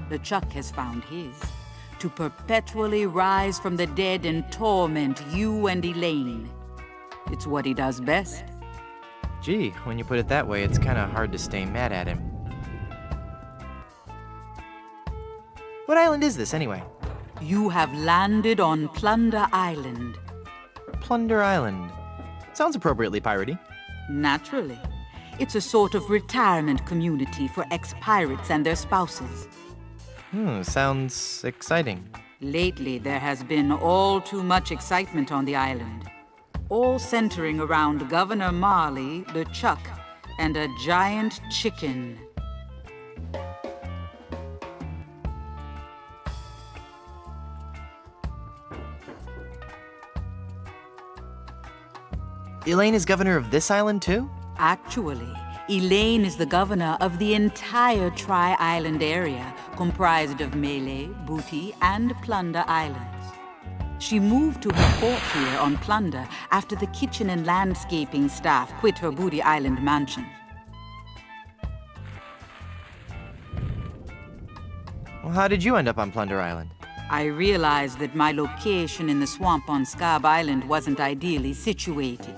LeChuck has found his. To perpetually rise from the dead and torment you and Elaine. It's what he does best. Gee, when you put it that way, it's kinda hard to stay mad at him. What island is this, anyway? You have landed on Plunder Island. Plunder Island. Sounds appropriately piratey. Naturally. It's a sort of retirement community for ex-pirates and their spouses. Sounds exciting. Lately, there has been all too much excitement on the island. All centering around Governor Marley, LeChuck, and a giant chicken. Elaine is governor of this island, too? Actually, Elaine is the governor of the entire Tri-Island area, comprised of Melee, Booty, and Plunder Islands. She moved to her fort here on Plunder after the kitchen and landscaping staff quit her Booty Island mansion. Well, how did you end up on Plunder Island? I realized that my location in the swamp on Scab Island wasn't ideally situated.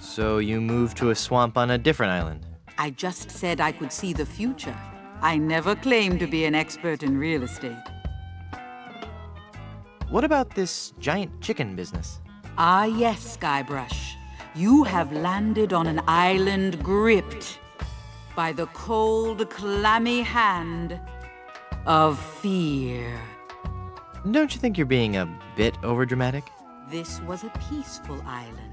So you moved to a swamp on a different island? I just said I could see the future. I never claimed to be an expert in real estate. What about this giant chicken business? Ah, yes, Skybrush. You have landed on an island gripped by the cold, clammy hand of fear. Don't you think you're being a bit overdramatic? This was a peaceful island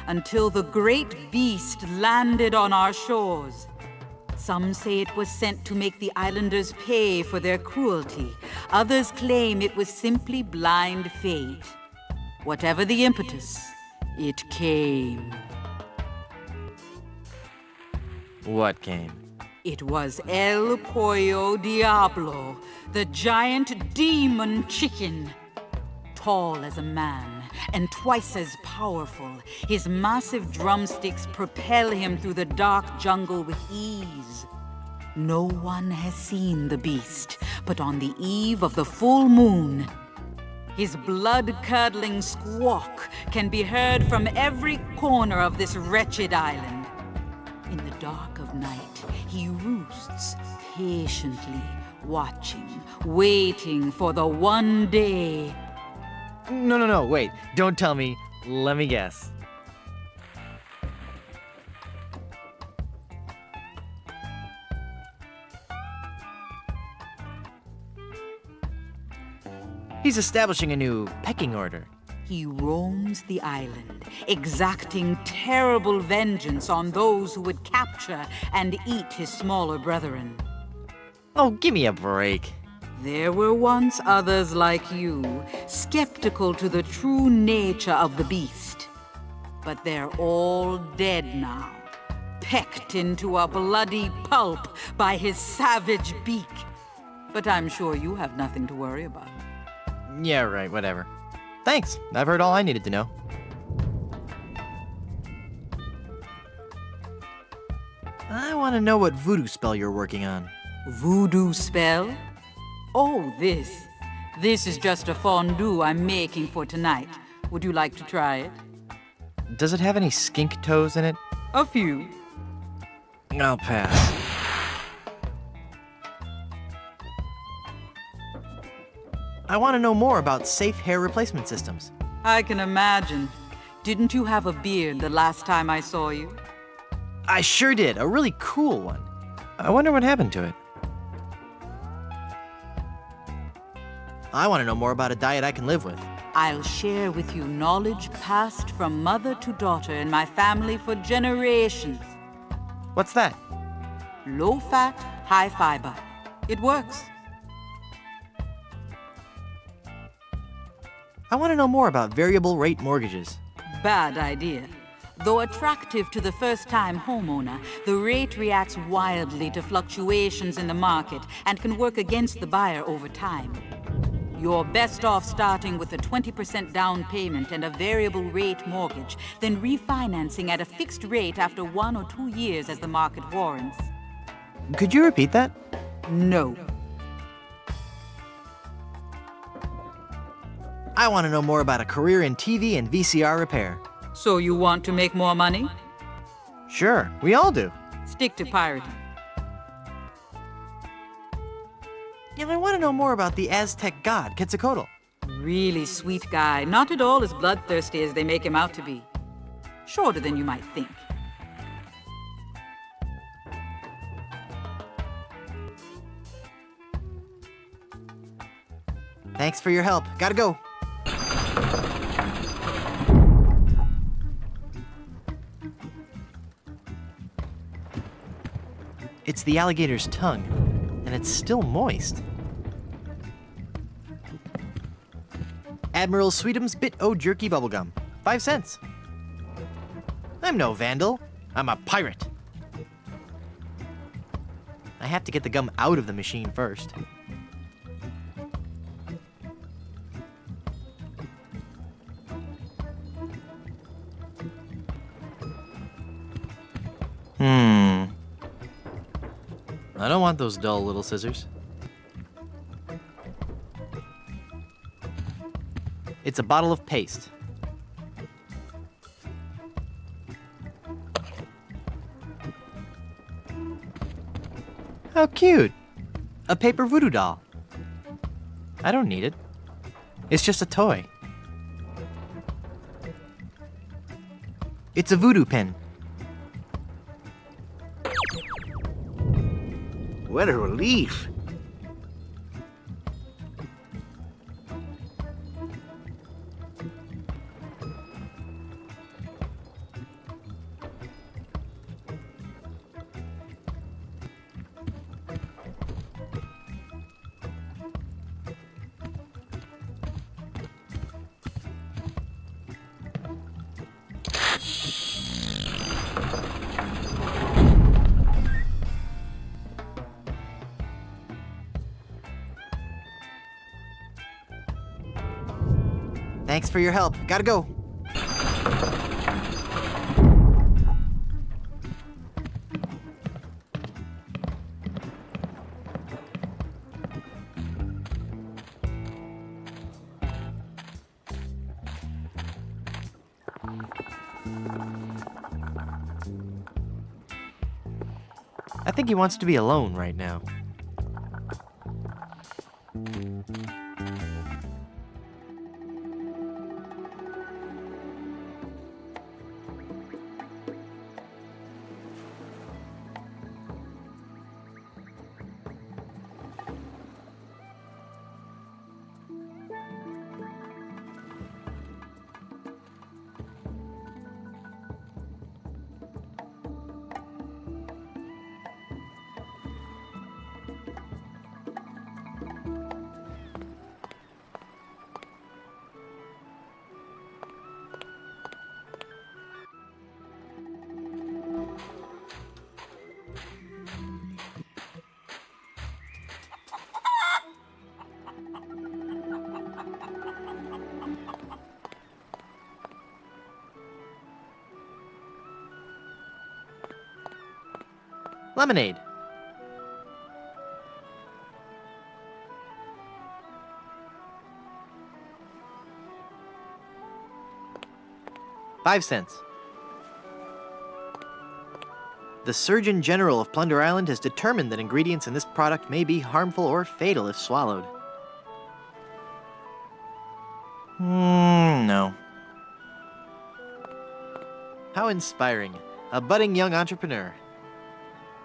until the great beast landed on our shores. Some say it was sent to make the islanders pay for their cruelty. Others claim it was simply blind fate. Whatever the impetus, it came. What came? It was El Pollo Diablo, the giant demon chicken. Tall as a man and twice as powerful, his massive drumsticks propel him through the dark jungle with ease. No one has seen the beast, but on the eve of the full moon, his blood-curdling squawk can be heard from every corner of this wretched island. In the dark of night, he roosts patiently, watching, waiting for the one day. No, wait. Don't tell me. Let me guess. He's establishing a new pecking order. He roams the island, exacting terrible vengeance on those who would capture and eat his smaller brethren. Oh, give me a break. There were once others like you, skeptical to the true nature of the beast. But they're all dead now, pecked into a bloody pulp by his savage beak. But I'm sure you have nothing to worry about. Yeah, right, whatever. Thanks, I've heard all I needed to know. I want to know what voodoo spell you're working on. Voodoo spell? Oh, this. This is just a fondue I'm making for tonight. Would you like to try it? Does it have any skink toes in it? A few. I'll pass. I want to know more about safe hair replacement systems. I can imagine. Didn't you have a beard the last time I saw you? I sure did, a really cool one. I wonder what happened to it. I want to know more about a diet I can live with. I'll share with you knowledge passed from mother to daughter in my family for generations. What's that? Low fat, high fiber. It works. I want to know more about variable rate mortgages. Bad idea. Though attractive to the first-time homeowner, the rate reacts wildly to fluctuations in the market and can work against the buyer over time. You're best off starting with a 20% down payment and a variable rate mortgage, then refinancing at a fixed rate after 1 or 2 years as the market warrants. Could you repeat that? No. I want to know more about a career in TV and VCR repair. So you want to make more money? Sure, we all do. Stick to pirating. And I want to know more about the Aztec god, Quetzalcoatl. Really sweet guy, not at all as bloodthirsty as they make him out to be. Shorter than you might think. Thanks for your help. Gotta go. It's the alligator's tongue, and it's still moist. Admiral Sweetum's Bit O Jerky Bubblegum. 5 cents. I'm no vandal. I'm a pirate. I have to get the gum out of the machine first. I don't want those dull little scissors. It's a bottle of paste. How cute! A paper voodoo doll. I don't need it. It's just a toy. It's a voodoo pin. What a relief. Thanks for your help. Gotta go. I think he wants to be alone right now. Lemonade. $5. The Surgeon General of Plunder Island has determined that ingredients in this product may be harmful or fatal if swallowed. No. How inspiring. A budding young entrepreneur.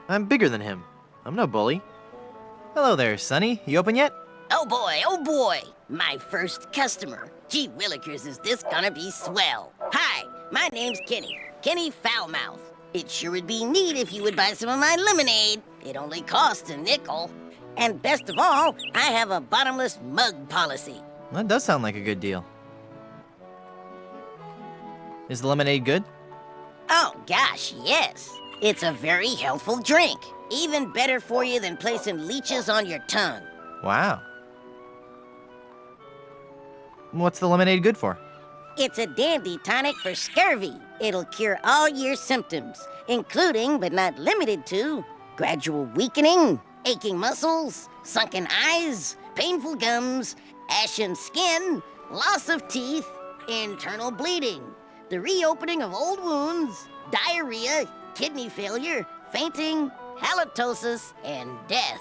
I'm bigger than him. I'm no bully. Hello there, Sonny. You open yet? Oh boy, my first customer. Gee willikers, is this gonna be swell. Hi, my name's Kenny Foulmouth. It sure would be neat if you would buy some of my lemonade. It only costs a nickel. And best of all, I have a bottomless mug policy. That does sound like a good deal. Is the lemonade good? Oh gosh, yes. It's a very healthful drink. Even better for you than placing leeches on your tongue. Wow. What's the lemonade good for? It's a dandy tonic for scurvy. It'll cure all your symptoms, including but not limited to gradual weakening, aching muscles, sunken eyes, painful gums, ashen skin, loss of teeth, internal bleeding, the reopening of old wounds, diarrhea, kidney failure, fainting, halitosis, and death.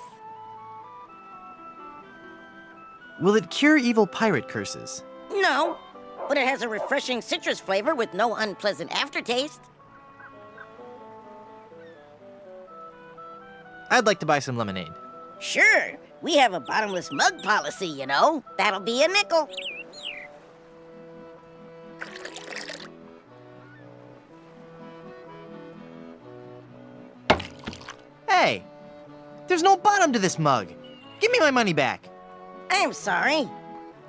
Will it cure evil pirate curses? No, but it has a refreshing citrus flavor with no unpleasant aftertaste. I'd like to buy some lemonade. Sure, we have a bottomless mug policy, you know. That'll be a nickel. Hey! There's no bottom to this mug! Give me my money back! I'm sorry.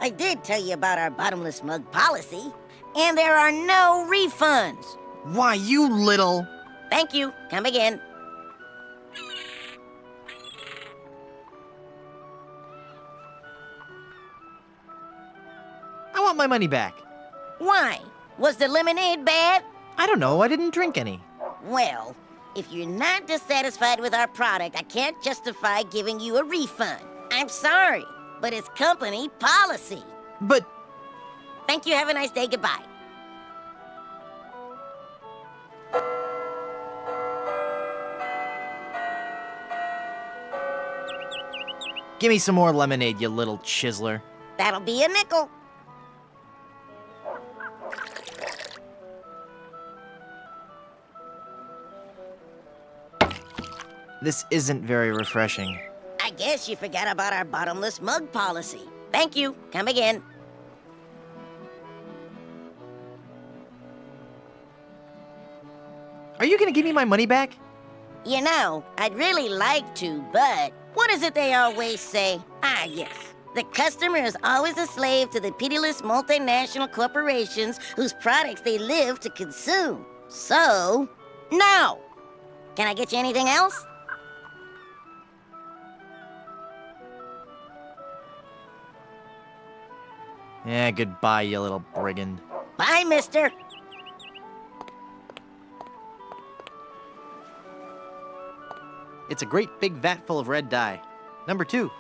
I did tell you about our bottomless mug policy, and there are no refunds. Why, you little... Thank you. Come again. I want my money back. Why? Was the lemonade bad? I don't know, I didn't drink any. Well, if you're not dissatisfied with our product, I can't justify giving you a refund. I'm sorry, but it's company policy. But... Thank you. Have a nice day. Goodbye. Give me some more lemonade, you little chiseler. That'll be a nickel. This isn't very refreshing. I guess you forgot about our bottomless mug policy. Thank you. Come again. Are you gonna give me my money back? You know, I'd really like to, but what is it they always say? Ah, yes. The customer is always a slave to the pitiless multinational corporations whose products they live to consume. So, no. Can I get you anything else? Yeah, goodbye, you little brigand. Bye, mister. It's a great big vat full of red dye. Number 2.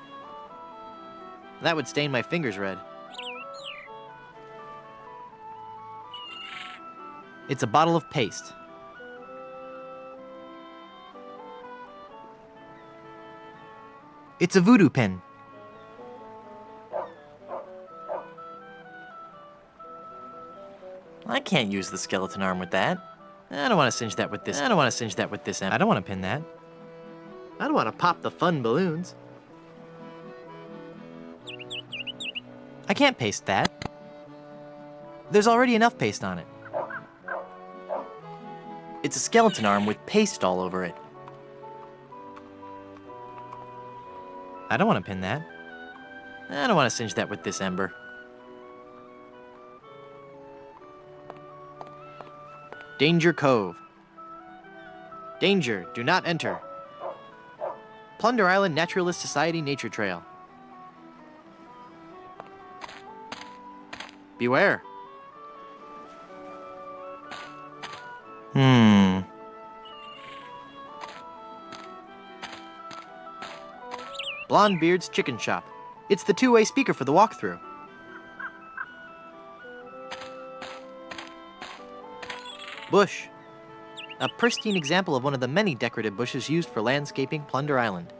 That would stain my fingers red. It's a bottle of paste. It's a voodoo pin. I can't use the skeleton arm with that. I don't want to singe that with this. I don't want to singe that with this. I don't want to pin that. I don't want to pop the fun balloons. I can't paste that. There's already enough paste on it. It's a skeleton arm with paste all over it. I don't want to pin that. I don't want to singe that with this ember. Danger Cove. Danger, do not enter. Plunder Island Naturalist Society Nature Trail. Beware. Blondebeard's Chicken Shop. It's the two-way speaker for the walkthrough. Bush. A pristine example of one of the many decorative bushes used for landscaping Plunder Island.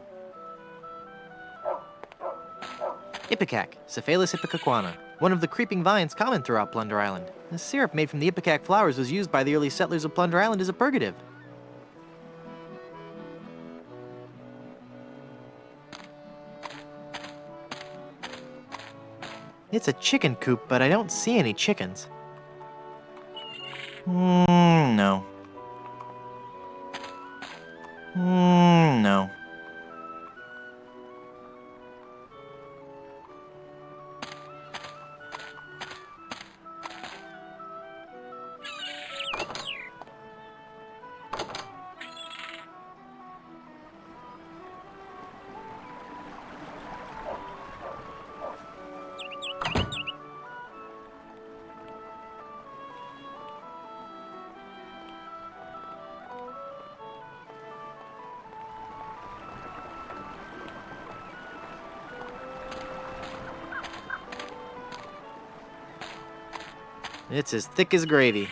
Ipecac, Cephalus ipecacuana, one of the creeping vines common throughout Plunder Island. The syrup made from the ipecac flowers was used by the early settlers of Plunder Island as a purgative. It's a chicken coop, but I don't see any chickens. No. No. It's as thick as gravy.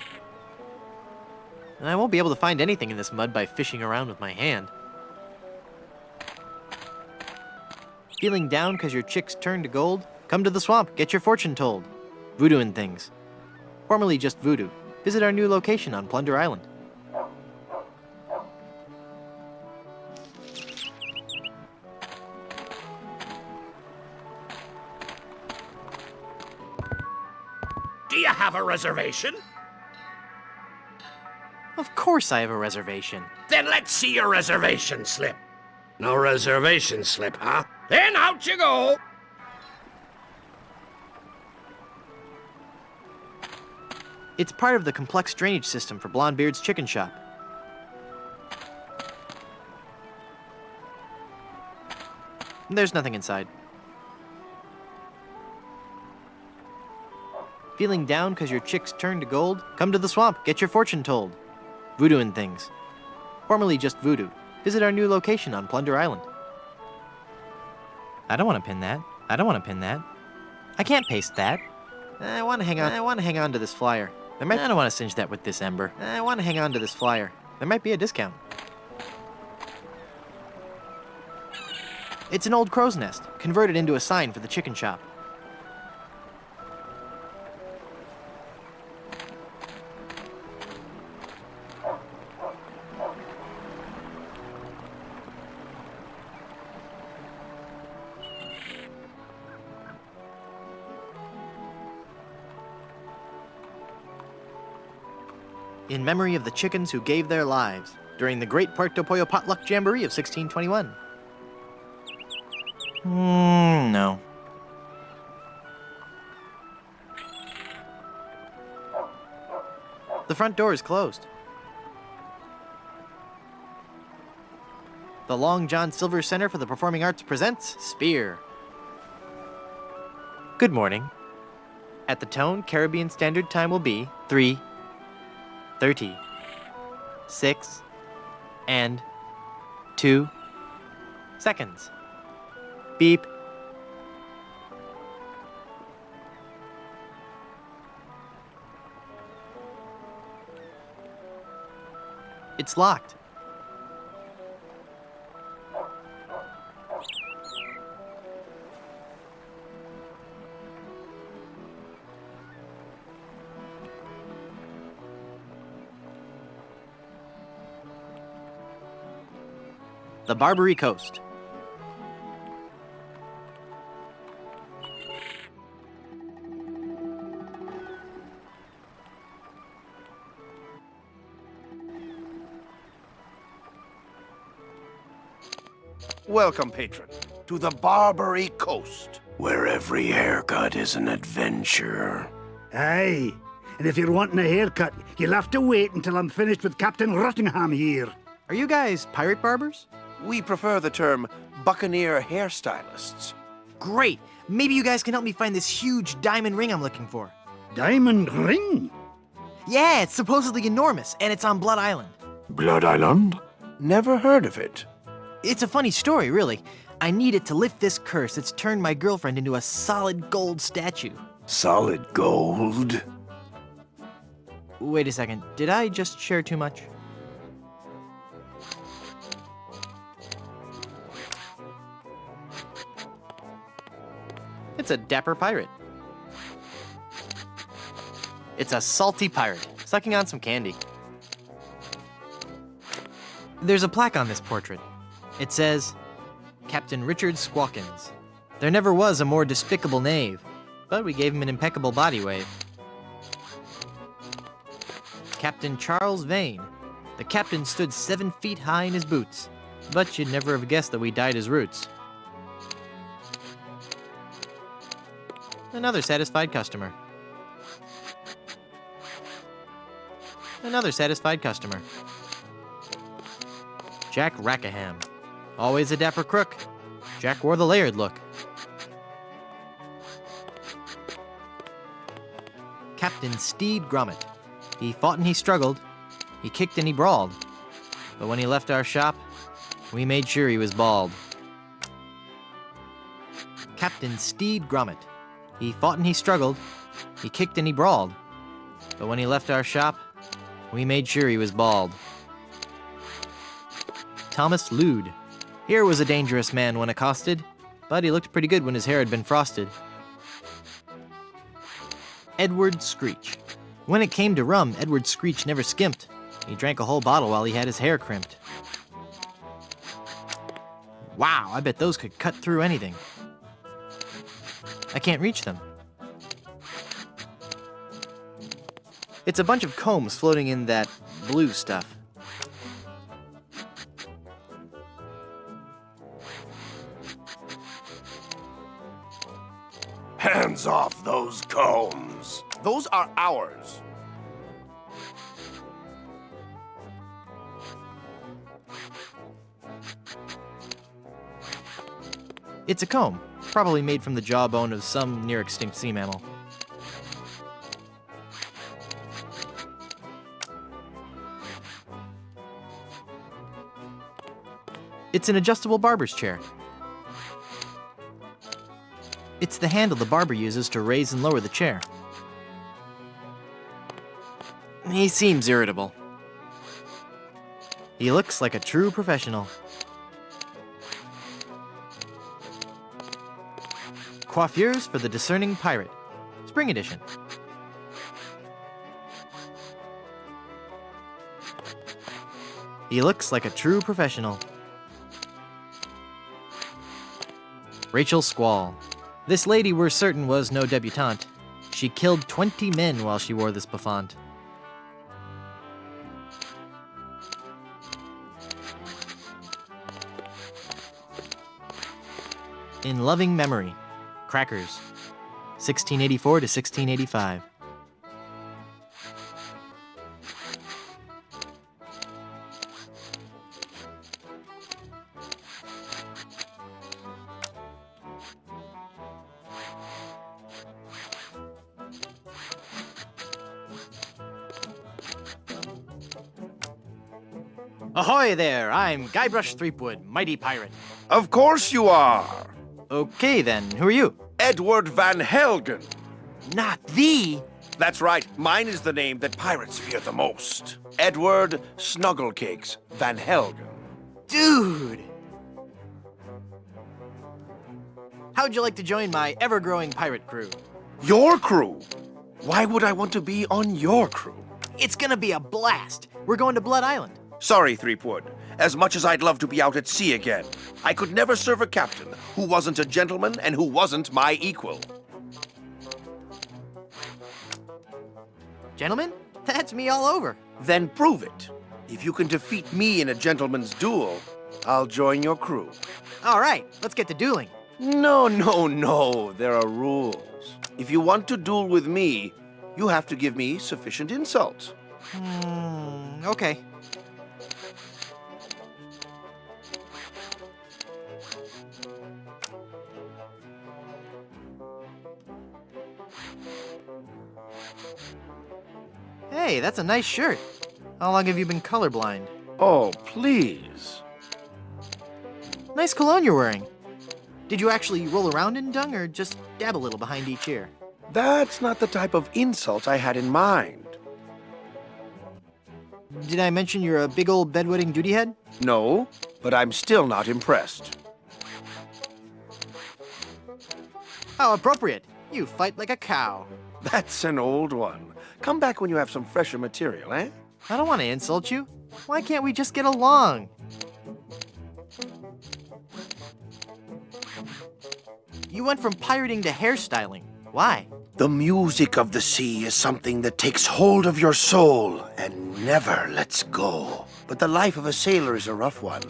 And I won't be able to find anything in this mud by fishing around with my hand. Feeling down because your chicks turned to gold? Come to the swamp, get your fortune told. Voodoo and things. Formerly just voodoo. Visit our new location on Plunder Island. Do you have a reservation? Of course I have a reservation. Then let's see your reservation slip. No reservation slip, huh? Then out you go! It's part of the complex drainage system for Blondebeard's Chicken Shop. There's nothing inside. Feeling down because your chicks turned to gold? Come to the swamp, get your fortune told. Voodoo and things. Formerly just voodoo. Visit our new location on Plunder Island. I don't want to pin that. I don't want to pin that. I can't paste that. I want to hang on. I want to hang on to this flyer. I don't want to singe that with this ember. I want to hang on to this flyer. There might be a discount. It's an old crow's nest, converted into a sign for the chicken shop. In memory of the chickens who gave their lives during the Great Puerto Pollo Potluck Jamboree of 1621. No. The front door is closed. The Long John Silver Center for the Performing Arts presents Spear. Good morning. At the tone, Caribbean Standard Time will be 3:30, 6, and 2 seconds. Beep. It's locked. The Barbary Coast. Welcome, patron, to the Barbary Coast. Where every haircut is an adventure. Aye, and if you're wanting a haircut, you'll have to wait until I'm finished with Captain Rottingham here. Are you guys pirate barbers? We prefer the term buccaneer hairstylists. Great! Maybe you guys can help me find this huge diamond ring I'm looking for. Diamond ring? Yeah, it's supposedly enormous, and it's on Blood Island. Blood Island? Never heard of it. It's a funny story, really. I need it to lift this curse that's turned my girlfriend into a solid gold statue. Solid gold? Wait a second, did I just share too much? It's a dapper pirate. It's a salty pirate, sucking on some candy. There's a plaque on this portrait. It says, Captain Richard Squawkins. There never was a more despicable knave, but we gave him an impeccable body wave. Captain Charles Vane. The captain stood 7 feet high in his boots, but you'd never have guessed that we dyed his roots. Another satisfied customer. Another satisfied customer. Jack Rackham. Always a dapper crook. Jack wore the layered look. Captain Steed Grommet. He fought and he struggled. He kicked and he brawled. But when he left our shop, we made sure he was bald. Captain Steed Grommet. He fought and he struggled. He kicked and he brawled. But when he left our shop, we made sure he was bald. Thomas Lude. Here was a dangerous man when accosted, but he looked pretty good when his hair had been frosted. Edward Screech. When it came to rum, Edward Screech never skimped. He drank a whole bottle while he had his hair crimped. Wow, I bet those could cut through anything. I can't reach them. It's a bunch of combs floating in that blue stuff. Hands off those combs. Those are ours. It's a comb, probably made from the jawbone of some near-extinct sea mammal. It's an adjustable barber's chair. It's the handle the barber uses to raise and lower the chair. He seems irritable. He looks like a true professional. Coiffures for the Discerning Pirate. Spring edition. He looks like a true professional. Rachel Squall. This lady we're certain was no debutante. She killed 20 men while she wore this bouffant. In loving memory. Crackers. 1684 to 1685. Ahoy there! I'm Guybrush Threepwood, mighty pirate. Of course you are. Okay then, who are you? Edward Van Helgen. Not thee! That's right. Mine is the name that pirates fear the most. Edward Snugglecakes Van Helgen. Dude! How'd you like to join my ever-growing pirate crew? Your crew? Why would I want to be on your crew? It's gonna be a blast! We're going to Blood Island. Sorry, Threepwood. As much as I'd love to be out at sea again, I could never serve a captain who wasn't a gentleman and who wasn't my equal. Gentlemen, that's me all over. Then prove it. If you can defeat me in a gentleman's duel, I'll join your crew. All right, let's get to dueling. No. There are rules. If you want to duel with me, you have to give me sufficient insult. Okay. Hey, that's a nice shirt. How long have you been colorblind? Oh, please. Nice cologne you're wearing. Did you actually roll around in dung or just dab a little behind each ear? That's not the type of insult I had in mind. Did I mention you're a big old bedwetting duty head? No, but I'm still not impressed. How appropriate. You fight like a cow. That's an old one. Come back when you have some fresher material, eh? I don't want to insult you. Why can't we just get along? You went from pirating to hairstyling. Why? The music of the sea is something that takes hold of your soul and never lets go. But the life of a sailor is a rough one,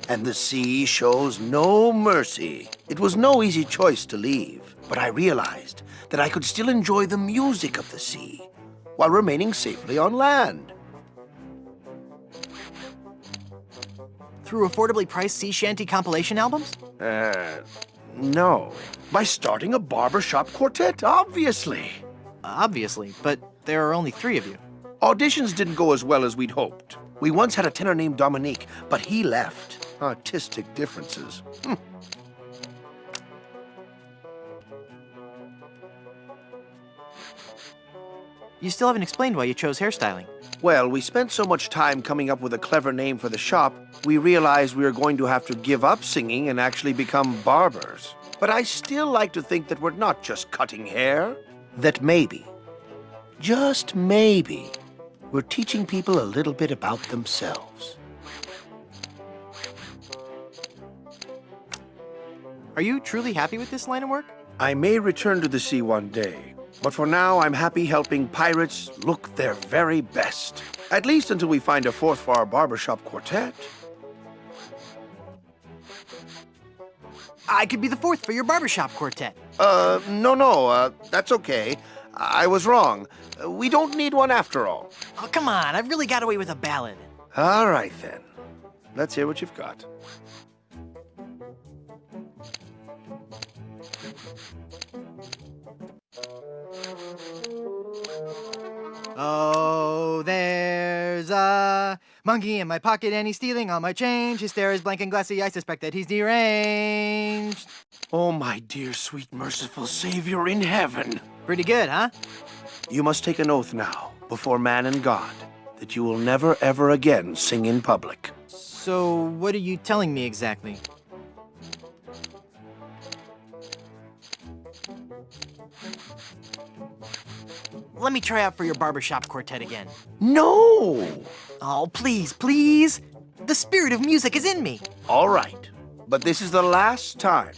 and the sea shows no mercy. It was no easy choice to leave, but I realized that I could still enjoy the music of the sea while remaining safely on land. Through affordably priced sea shanty compilation albums? No. By starting a barbershop quartet, obviously. Obviously, but there are only 3 of you. Auditions didn't go as well as we'd hoped. We once had a tenor named Dominique, but he left. Artistic differences. You still haven't explained why you chose hairstyling. Well, we spent so much time coming up with a clever name for the shop, we realized we were going to have to give up singing and actually become barbers. But I still like to think that we're not just cutting hair. That maybe, just maybe, we're teaching people a little bit about themselves. Are you truly happy with this line of work? I may return to the sea one day, but for now I'm happy helping pirates look their very best. At least until we find a 4th for our barbershop quartet. I could be the 4th for your barbershop quartet. No, that's okay. I was wrong. We don't need one after all. Oh, come on, I've really got away with a ballad. All right, then. Let's hear what you've got. Oh, there's a monkey in my pocket and he's stealing all my change. His stare is blank and glassy, I suspect that he's deranged. Oh, my dear, sweet, merciful Savior in heaven. Pretty good, huh? You must take an oath now, before man and God, that you will never, ever again sing in public. So, what are you telling me exactly? Let me try out for your barbershop quartet again. No! Oh, please, please! The spirit of music is in me! All right, but this is the last time.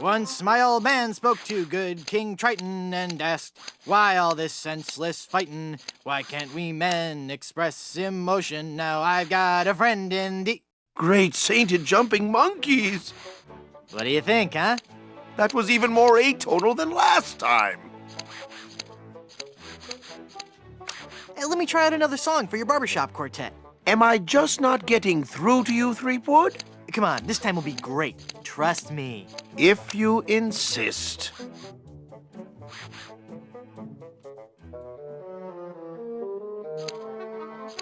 Once my old man spoke to good King Triton and asked, why all this senseless fightin'? Why can't we men express emotion? Now I've got a friend in the... Great sainted jumping monkeys! What do you think, huh? That was even more atonal than last time. Hey, let me try out another song for your barbershop quartet. Am I just not getting through to you, Threepwood? Come on, this time will be great. Trust me. If you insist.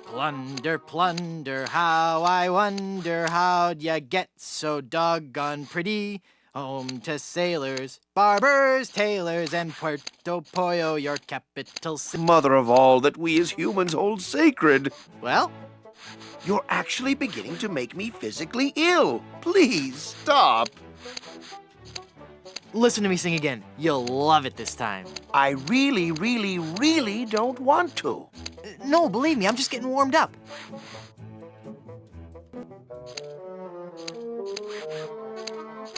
Plunder, plunder, how I wonder how'd ya get so doggone pretty? Home to sailors, barbers, tailors, and Puerto Pollo, your capital city. Mother of all that we as humans hold sacred. Well? You're actually beginning to make me physically ill. Please stop. Listen to me sing again. You'll love it this time. I really, really, really don't want to. No, believe me, I'm just getting warmed up.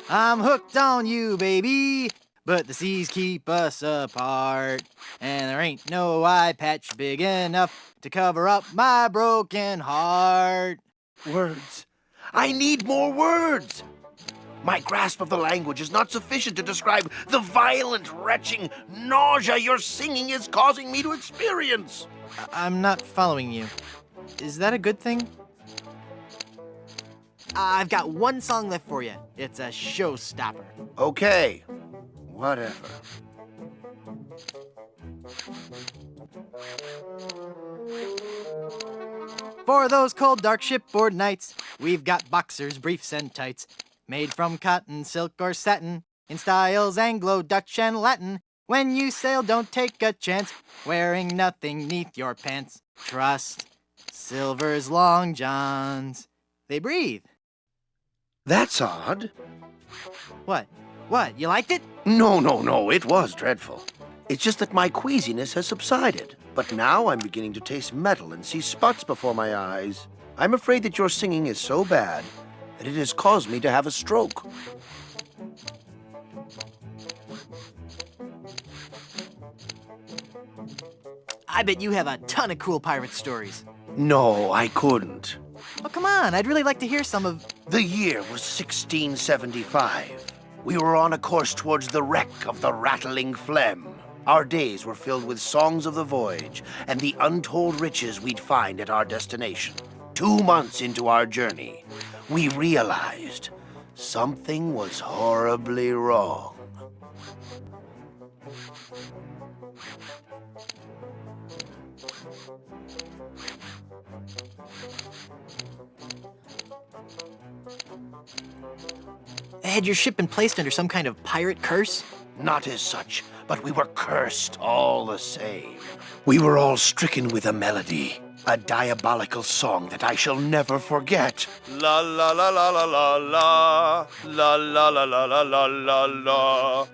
I'm hooked on you, baby, but the seas keep us apart. And there ain't no eye patch big enough to cover up my broken heart. Words. I need more words. My grasp of the language is not sufficient to describe the violent, retching nausea your singing is causing me to experience. I'm not following you. Is that a good thing? I've got one song left for you. It's a showstopper. Okay, whatever. For those cold, dark shipboard nights, we've got boxers, briefs, and tights, made from cotton, silk, or satin, in styles Anglo, Dutch, and Latin. When you sail, don't take a chance, wearing nothing neath your pants. Trust Silver's long johns. They breathe. That's odd. What? What? You liked it? No, it was dreadful. It's just that my queasiness has subsided. But now I'm beginning to taste metal and see spots before my eyes. I'm afraid that your singing is so bad that it has caused me to have a stroke. I bet you have a ton of cool pirate stories. No, I couldn't. Oh, come on. I'd really like to hear some of... The year was 1675. We were on a course towards the wreck of the Rattling Phlegm. Our days were filled with songs of the voyage and the untold riches we'd find at our destination. 2 months into our journey, we realized something was horribly wrong. Had your ship been placed under some kind of pirate curse? Not as such, but we were cursed all the same. We were all stricken with a melody, a diabolical song that I shall never forget. La la la la la la la, la la la la la la la la.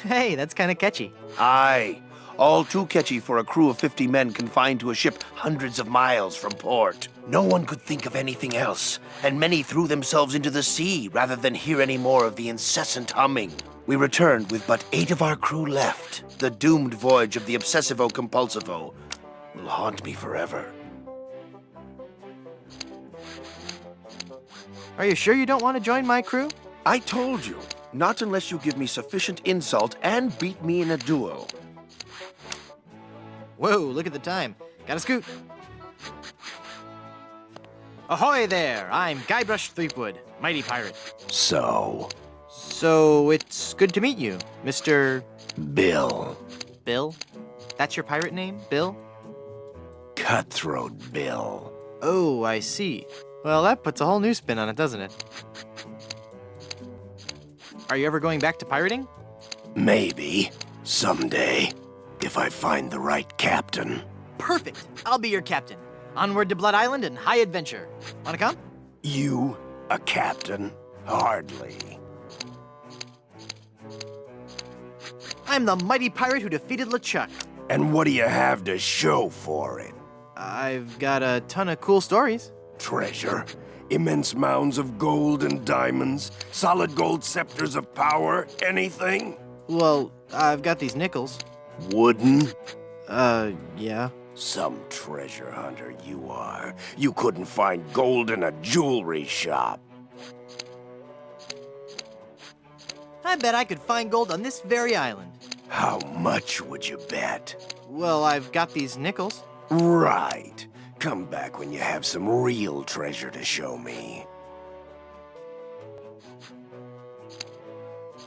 Hey, that's kind of catchy. Aye, all too catchy for a crew of 50 men confined to a ship hundreds of miles from port. No one could think of anything else, and many threw themselves into the sea rather than hear any more of the incessant humming. We returned with but 8 of our crew left. The doomed voyage of the Obsessivo-Compulsivo will haunt me forever. Are you sure you don't want to join my crew? I told you, not unless you give me sufficient insult and beat me in a duel. Whoa, look at the time. Gotta scoot. Ahoy there! I'm Guybrush Threepwood, mighty pirate. So, It's good to meet you, Mr. Bill. Bill? That's your pirate name, Bill? Cutthroat Bill. Oh, I see. Well, that puts a whole new spin on it, doesn't it? Are you ever going back to pirating? Maybe. Someday. If I find the right captain. Perfect! I'll be your captain. Onward to Blood Island and high adventure. Wanna come? You, a captain? Hardly. I'm the mighty pirate who defeated LeChuck. And what do you have to show for it? I've got a ton of cool stories. Treasure? Immense mounds of gold and diamonds? Solid gold scepters of power? Anything? Well, I've got these nickels. Wooden? Yeah. Some treasure hunter you are. You couldn't find gold in a jewelry shop. I bet I could find gold on this very island. How much would you bet? Well, I've got these nickels. Right. Come back when you have some real treasure to show me.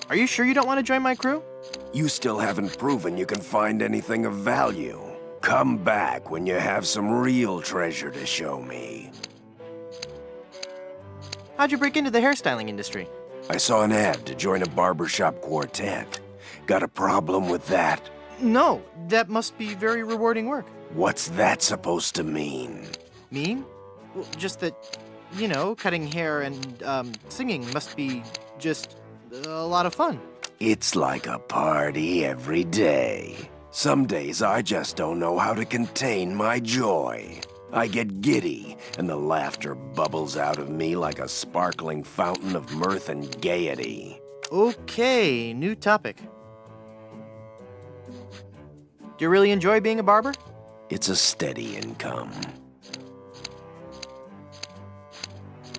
Are you sure you don't want to join my crew? You still haven't proven you can find anything of value. Come back when you have some real treasure to show me. How'd you break into the hairstyling industry? I saw an ad to join a barbershop quartet. Got a problem with that? No, that must be very rewarding work. What's that supposed to mean? Mean? Well, just that, you know, cutting hair and singing must be just a lot of fun. It's like a party every day. Some days I just don't know how to contain my joy. I get giddy, and the laughter bubbles out of me like a sparkling fountain of mirth and gaiety. Okay, new topic. Do you really enjoy being a barber? It's a steady income.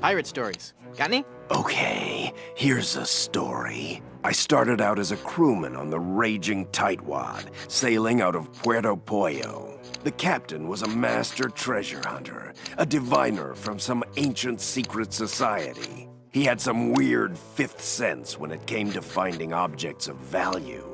Pirate stories. Got any? Okay, here's a story. I started out as a crewman on the raging Tightwad, sailing out of Puerto Pollo. The captain was a master treasure hunter, a diviner from some ancient secret society. He had some weird fifth sense when it came to finding objects of value.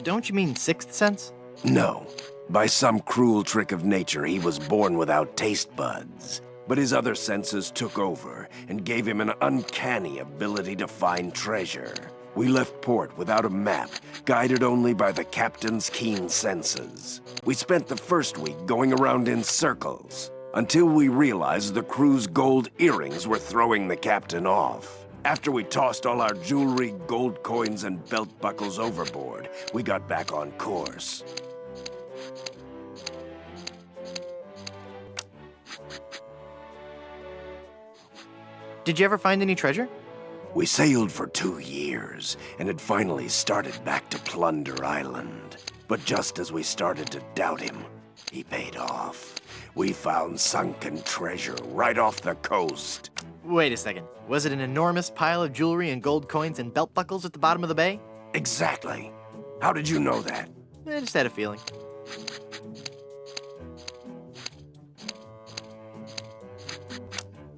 Don't you mean sixth sense? No. By some cruel trick of nature, he was born without taste buds. But his other senses took over and gave him an uncanny ability to find treasure. We left port without a map, guided only by the captain's keen senses. We spent the first week going around in circles, until we realized the crew's gold earrings were throwing the captain off. After we tossed all our jewelry, gold coins, and belt buckles overboard, we got back on course. Did you ever find any treasure? We sailed for 2 years, and had finally started back to Plunder Island. But just as we started to doubt him, he paid off. We found sunken treasure right off the coast. Wait a second. Was it an enormous pile of jewelry and gold coins and belt buckles at the bottom of the bay? Exactly. How did you know that? I just had a feeling.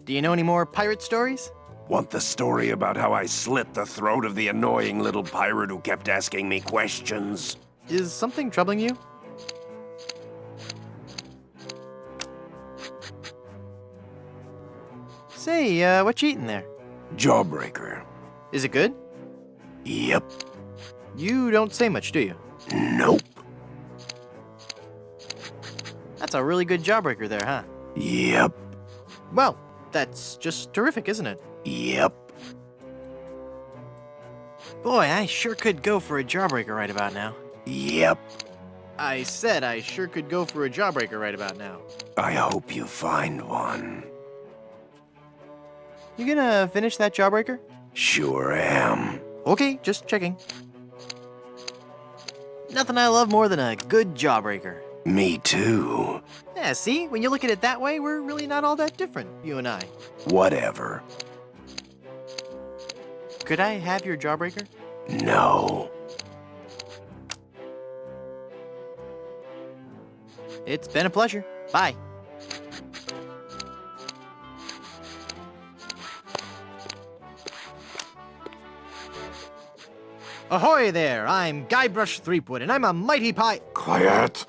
Do you know any more pirate stories? Want the story about how I slit the throat of the annoying little pirate who kept asking me questions? Is something troubling you? Say, what you eating there? Jawbreaker. Is it good? Yep. You don't say much, do you? Nope. That's a really good jawbreaker there, huh? Yep. Well, that's just terrific, isn't it? Yep. Boy, I sure could go for a jawbreaker right about now. Yep. I said I sure could go for a jawbreaker right about now. I hope you find one. You gonna finish that jawbreaker? Sure am. Okay, just checking. Nothing I love more than a good jawbreaker. Me too. Yeah, see? When you look at it that way, we're really not all that different, you and I. Whatever. Could I have your jawbreaker? No. It's been a pleasure. Bye. Ahoy there! I'm Guybrush Threepwood, and I'm a mighty Quiet.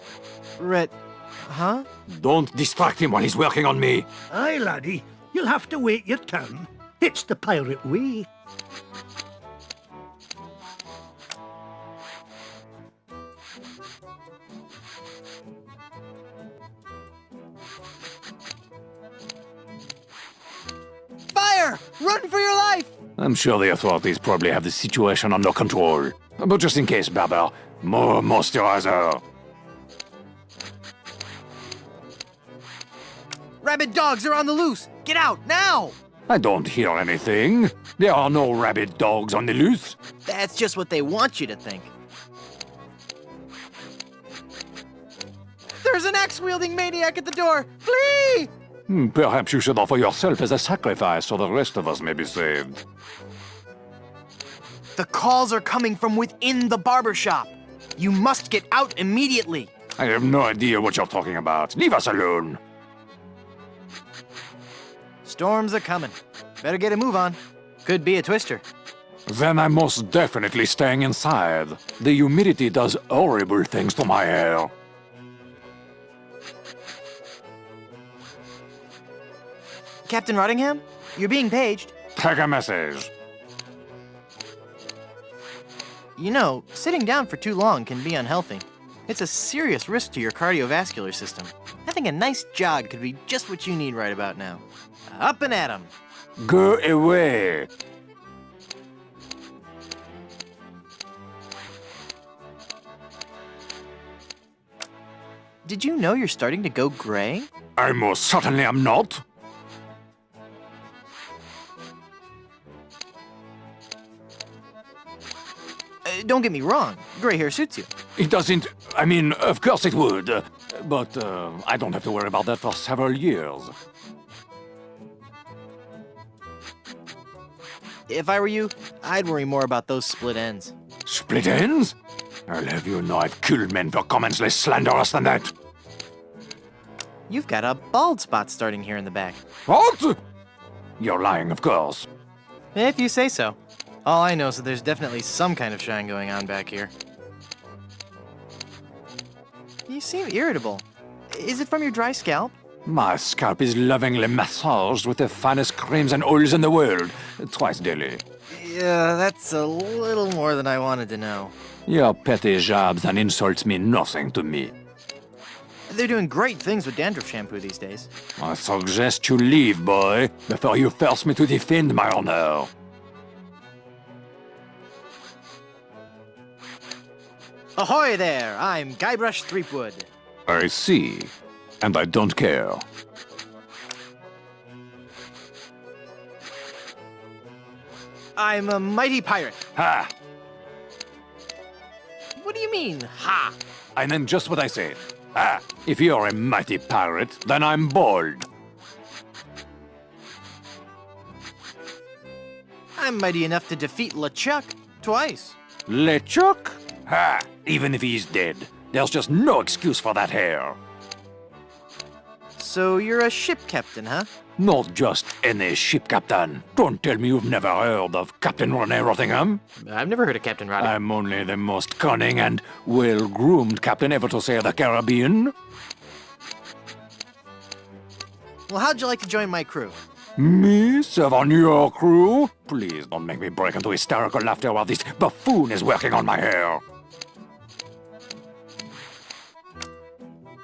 Huh? Don't distract him while he's working on me. Aye, laddie. You'll have to wait your turn. It's the pirate way. Fire! Run for your life! I'm sure the authorities probably have the situation under control. But just in case, Barber, more moisturizer. Rabid dogs are on the loose! Get out, now! I don't hear anything. There are no rabid dogs on the loose. That's just what they want you to think. There's an axe-wielding maniac at the door! Flee! Perhaps you should offer yourself as a sacrifice so the rest of us may be saved. The calls are coming from within the barber shop. You must get out immediately. I have no idea what you're talking about. Leave us alone. Storms are coming. Better get a move on. Could be a twister. Then I'm most definitely staying inside. The humidity does horrible things to my hair. Captain Rottingham? You're being paged. Take a message. You know, sitting down for too long can be unhealthy. It's a serious risk to your cardiovascular system. I think a nice jog could be just what you need right about now. Up and at 'em. Go away. Did you know you're starting to go gray? I most certainly am not. Don't get me wrong, gray hair suits you. It doesn't. I mean, of course it would. But I don't have to worry about that for several years. If I were you, I'd worry more about those split ends. Split ends? I'll have you know I've killed men for comments less slanderous than that. You've got a bald spot starting here in the back. What? You're lying, of course. If you say so. All I know is that there's definitely some kind of shine going on back here. You seem irritable. Is it from your dry scalp? My scalp is lovingly massaged with the finest creams and oils in the world, twice daily. Yeah, that's a little more than I wanted to know. Your petty jabs and insults mean nothing to me. They're doing great things with dandruff shampoo these days. I suggest you leave, boy, before you force me to defend my honor. Ahoy there! I'm Guybrush Threepwood. I see. And I don't care. I'm a mighty pirate. Ha! What do you mean, ha? I meant just what I said. Ah, if you're a mighty pirate, then I'm bold. I'm mighty enough to defeat LeChuck twice. LeChuck? Ha! Even if he's dead, there's just no excuse for that hair. So you're a ship captain, huh? Not just any ship captain. Don't tell me you've never heard of Captain Rene Rottingham. I've never heard of Captain Rottingham. I'm only the most cunning and well-groomed captain ever to sail the Caribbean. Well, how'd you like to join my crew? Me serve on your crew? Please don't make me break into hysterical laughter while this buffoon is working on my hair.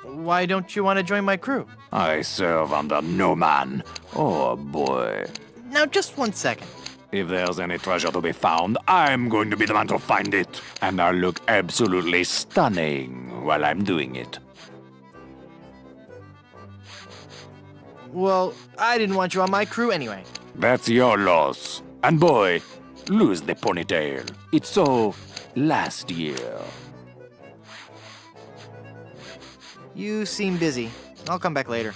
Why don't you want to join my crew? I serve under no man. Oh boy. Now, just 1 second. If there's any treasure to be found, I'm going to be the man to find it. And I'll look absolutely stunning while I'm doing it. Well, I didn't want you on my crew anyway. That's your loss. And boy, lose the ponytail. It's so last year. You seem busy. I'll come back later.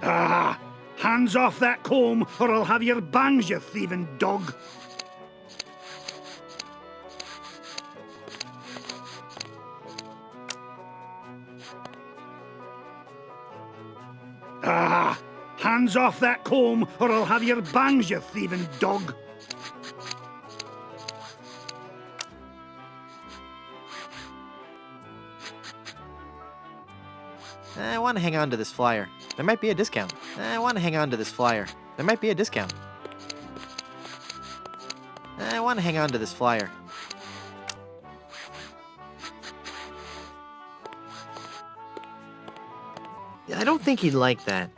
Ah! Hands off that comb, or I'll have your bangs, you thieving dog! Ah! Hands off that comb, or I'll have your bangs, you thieving dog! I want to hang on to this flyer. There might be a discount. I want to hang on to this flyer. There might be a discount. I want to hang on to this flyer. I don't think he'd like that.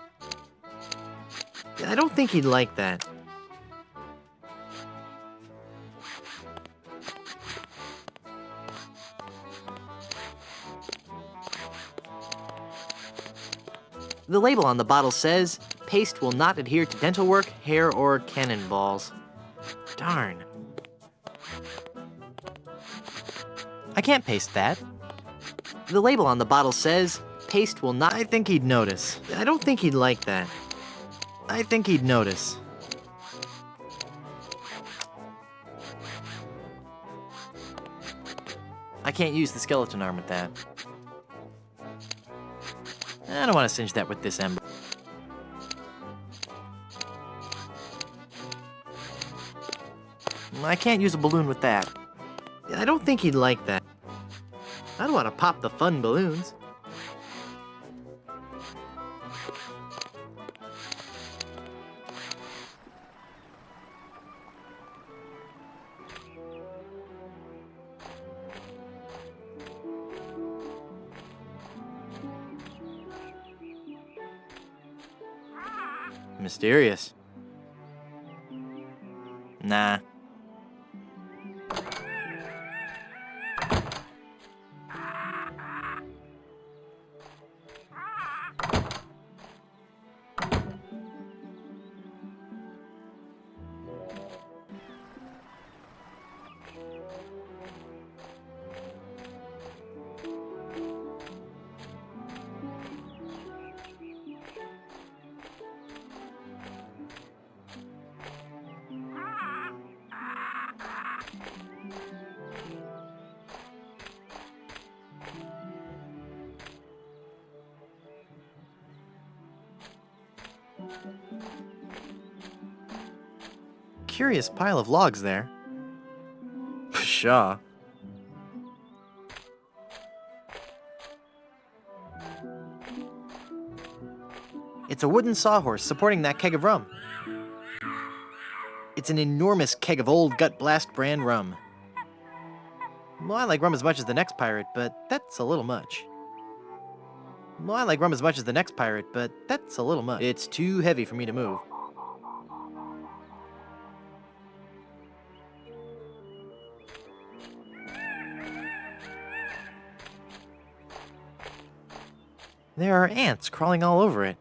I don't think he'd like that. The label on the bottle says, paste will not adhere to dental work, hair, or cannonballs. Darn. I can't paste that. The label on the bottle says, paste will not... I think he'd notice. I don't think he'd like that. I think he'd notice. I can't use the skeleton arm with that. I don't want to singe that with this ember. I can't use a balloon with that. I don't think he'd like that. I don't want to pop the fun balloons. Mysterious. Nah. Curious pile of logs there. Pshaw. It's a wooden sawhorse supporting that keg of rum. It's an enormous keg of old Gut Blast brand rum. Well, I like rum as much as the next pirate, but that's a little much. It's too heavy for me to move. There are ants crawling all over it.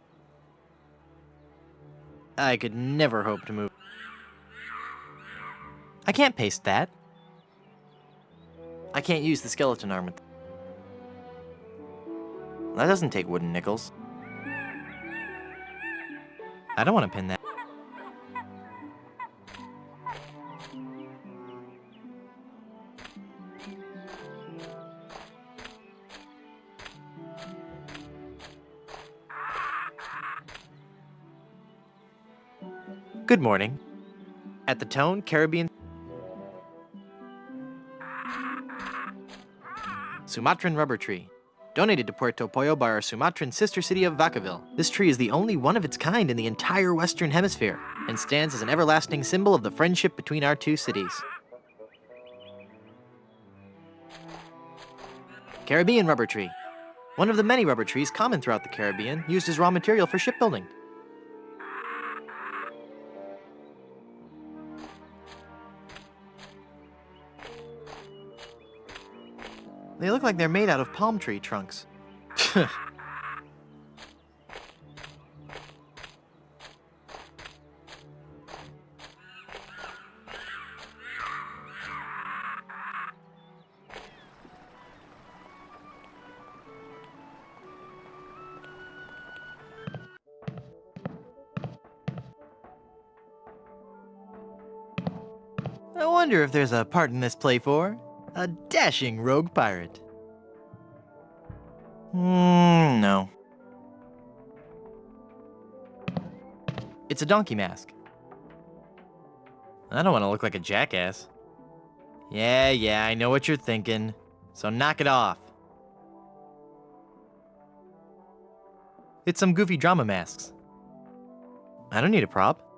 I could never hope to move. I can't paste that. I can't use the skeleton arm. That doesn't take wooden nickels. I don't want to pin that. Good morning. At the Tone Caribbean Sumatran rubber tree. Donated to Puerto Pollo by our Sumatran sister city of Vacaville. This tree is the only one of its kind in the entire Western Hemisphere and stands as an everlasting symbol of the friendship between our two cities. Caribbean rubber tree. One of the many rubber trees common throughout the Caribbean, used as raw material for shipbuilding. They look like they're made out of palm tree trunks. I wonder if there's a part in this play for a dashing rogue pirate. No. It's a donkey mask. I don't want to look like a jackass. Yeah, I know what you're thinking. So knock it off. It's some goofy drama masks. I don't need a prop.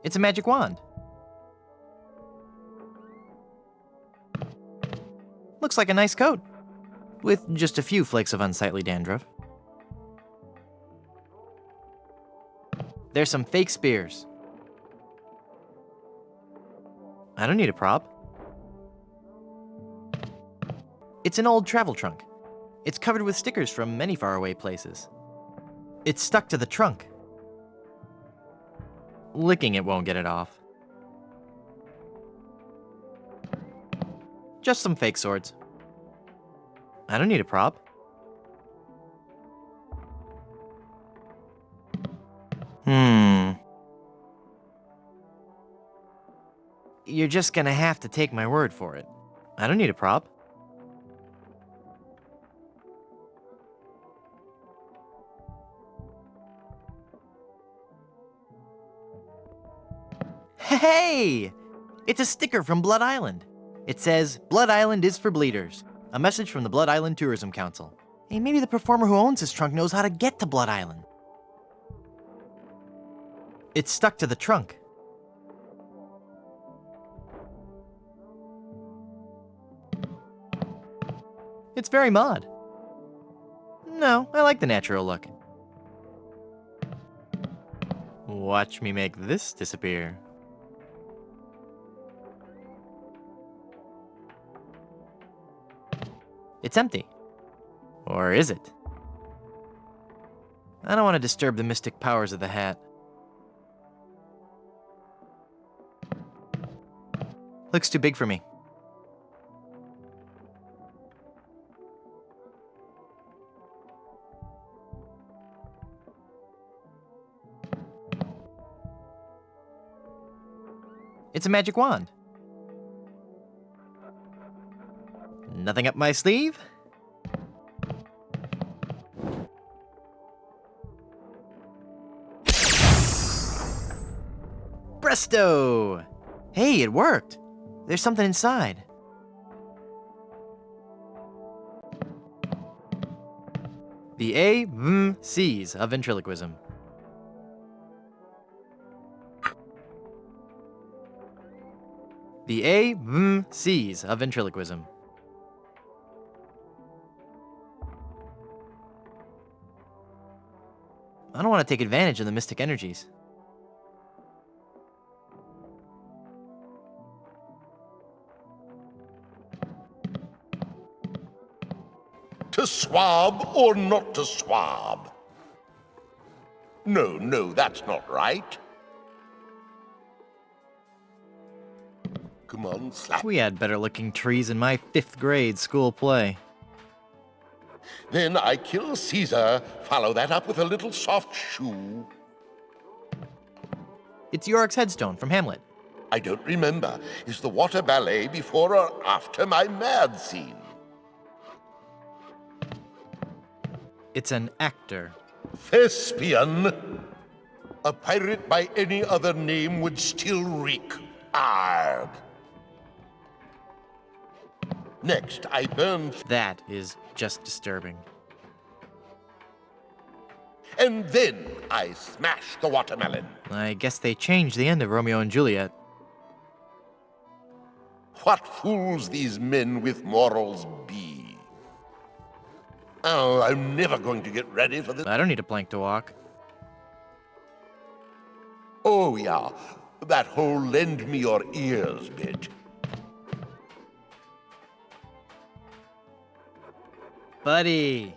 It's a magic wand. Looks like a nice coat, with just a few flakes of unsightly dandruff. There's some fake spears. I don't need a prop. It's an old travel trunk. It's covered with stickers from many faraway places. It's stuck to the trunk. Licking it won't get it off. Just some fake swords. I don't need a prop. You're just gonna have to take my word for it. I don't need a prop. Hey! It's a sticker from Blood Island. It says, Blood Island is for bleeders. A message from the Blood Island Tourism Council. Hey, maybe the performer who owns this trunk knows how to get to Blood Island. It's stuck to the trunk. It's very mod. No, I like the natural look. Watch me make this disappear. It's empty. Or is it? I don't want to disturb the mystic powers of the hat. Looks too big for me. It's a magic wand. Nothing up my sleeve? Presto! Hey, it worked. There's something inside. The C's of ventriloquism. The C's of ventriloquism. I don't want to take advantage of the mystic energies. To swab or not to swab? No, that's not right. Come on, slap. We had better looking trees in my 5th grade school play. Then I kill Caesar, follow that up with a little soft shoe. It's Yorick's headstone from Hamlet. I don't remember. Is the water ballet before or after my mad scene? It's an actor. Thespian. A pirate by any other name would still reek. Arg. Next, I burn... That is just disturbing. And then I smash the watermelon. I guess they changed the end of Romeo and Juliet. What fools these men with morals be? Oh, I'm never going to get ready for this. I don't need a plank to walk. Oh, yeah. That whole lend me your ears bit. Buddy!